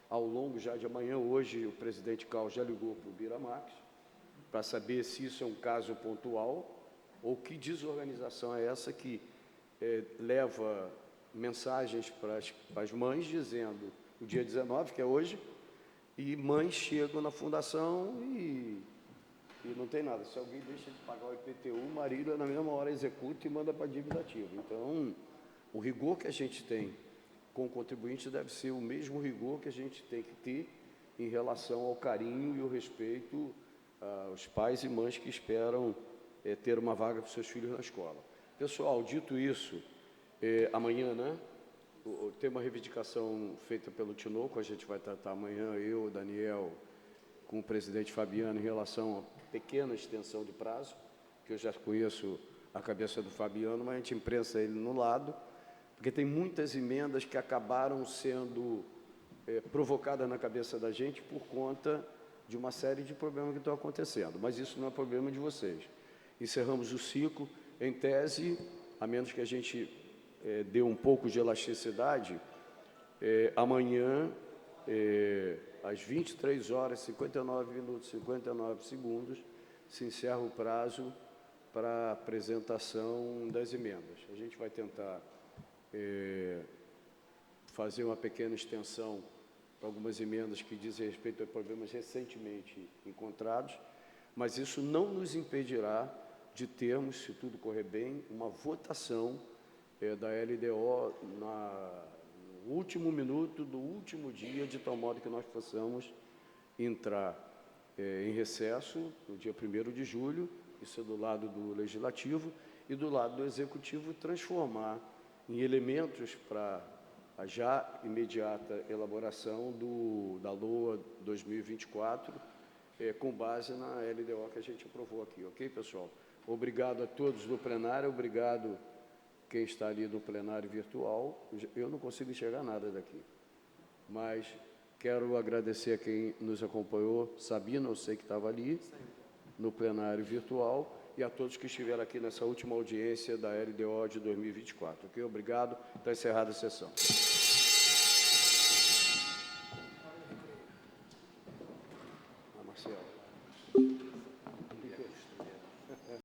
Speaker 7: ao longo já de amanhã, hoje o presidente Carlos já ligou para o Biramax, para saber se isso é um caso pontual ou que desorganização é essa que leva mensagens para as mães dizendo, o dia 19, que é hoje, e mães chegam na fundação e não tem nada. Se alguém deixa de pagar o IPTU, o marido na mesma hora executa e manda para a dívida ativa. Então, o rigor que a gente tem com o contribuinte deve ser o mesmo rigor que a gente tem que ter em relação ao carinho e o respeito aos pais e mães que esperam ter uma vaga para os seus filhos na escola. Pessoal, dito isso, amanhã, né, tem uma reivindicação feita pelo Tinoco, a gente vai tratar amanhã, eu, Daniel, com o presidente Fabiano, em relação a pequena extensão de prazo, que eu já conheço a cabeça do Fabiano, mas a gente imprensa ele no lado, porque tem muitas emendas que acabaram sendo provocadas na cabeça da gente por conta de uma série de problemas que estão acontecendo, mas isso não é problema de vocês. Encerramos o ciclo, em tese, a menos que a gente dê um pouco de elasticidade, amanhã, às 23 horas, 59 minutos, 59 segundos, se encerra o prazo para apresentação das emendas. A gente vai tentar fazer uma pequena extensão para algumas emendas que dizem respeito a problemas recentemente encontrados, mas isso não nos impedirá de termos, se tudo correr bem, uma votação da LDO no último minuto do último dia, de tal modo que nós possamos entrar em recesso no dia 1º de julho, isso é do lado do Legislativo, e do lado do Executivo transformar em elementos para a já imediata elaboração da LOA 2024, com base na LDO que a gente aprovou aqui, ok, pessoal? Obrigado a todos do plenário, obrigado quem está ali no plenário virtual. Eu não consigo enxergar nada daqui, mas quero agradecer a quem nos acompanhou, Sabina, eu sei que estava ali, no plenário virtual, e a todos que estiveram aqui nessa última audiência da LDO de 2024, ok? Obrigado, está encerrada a sessão.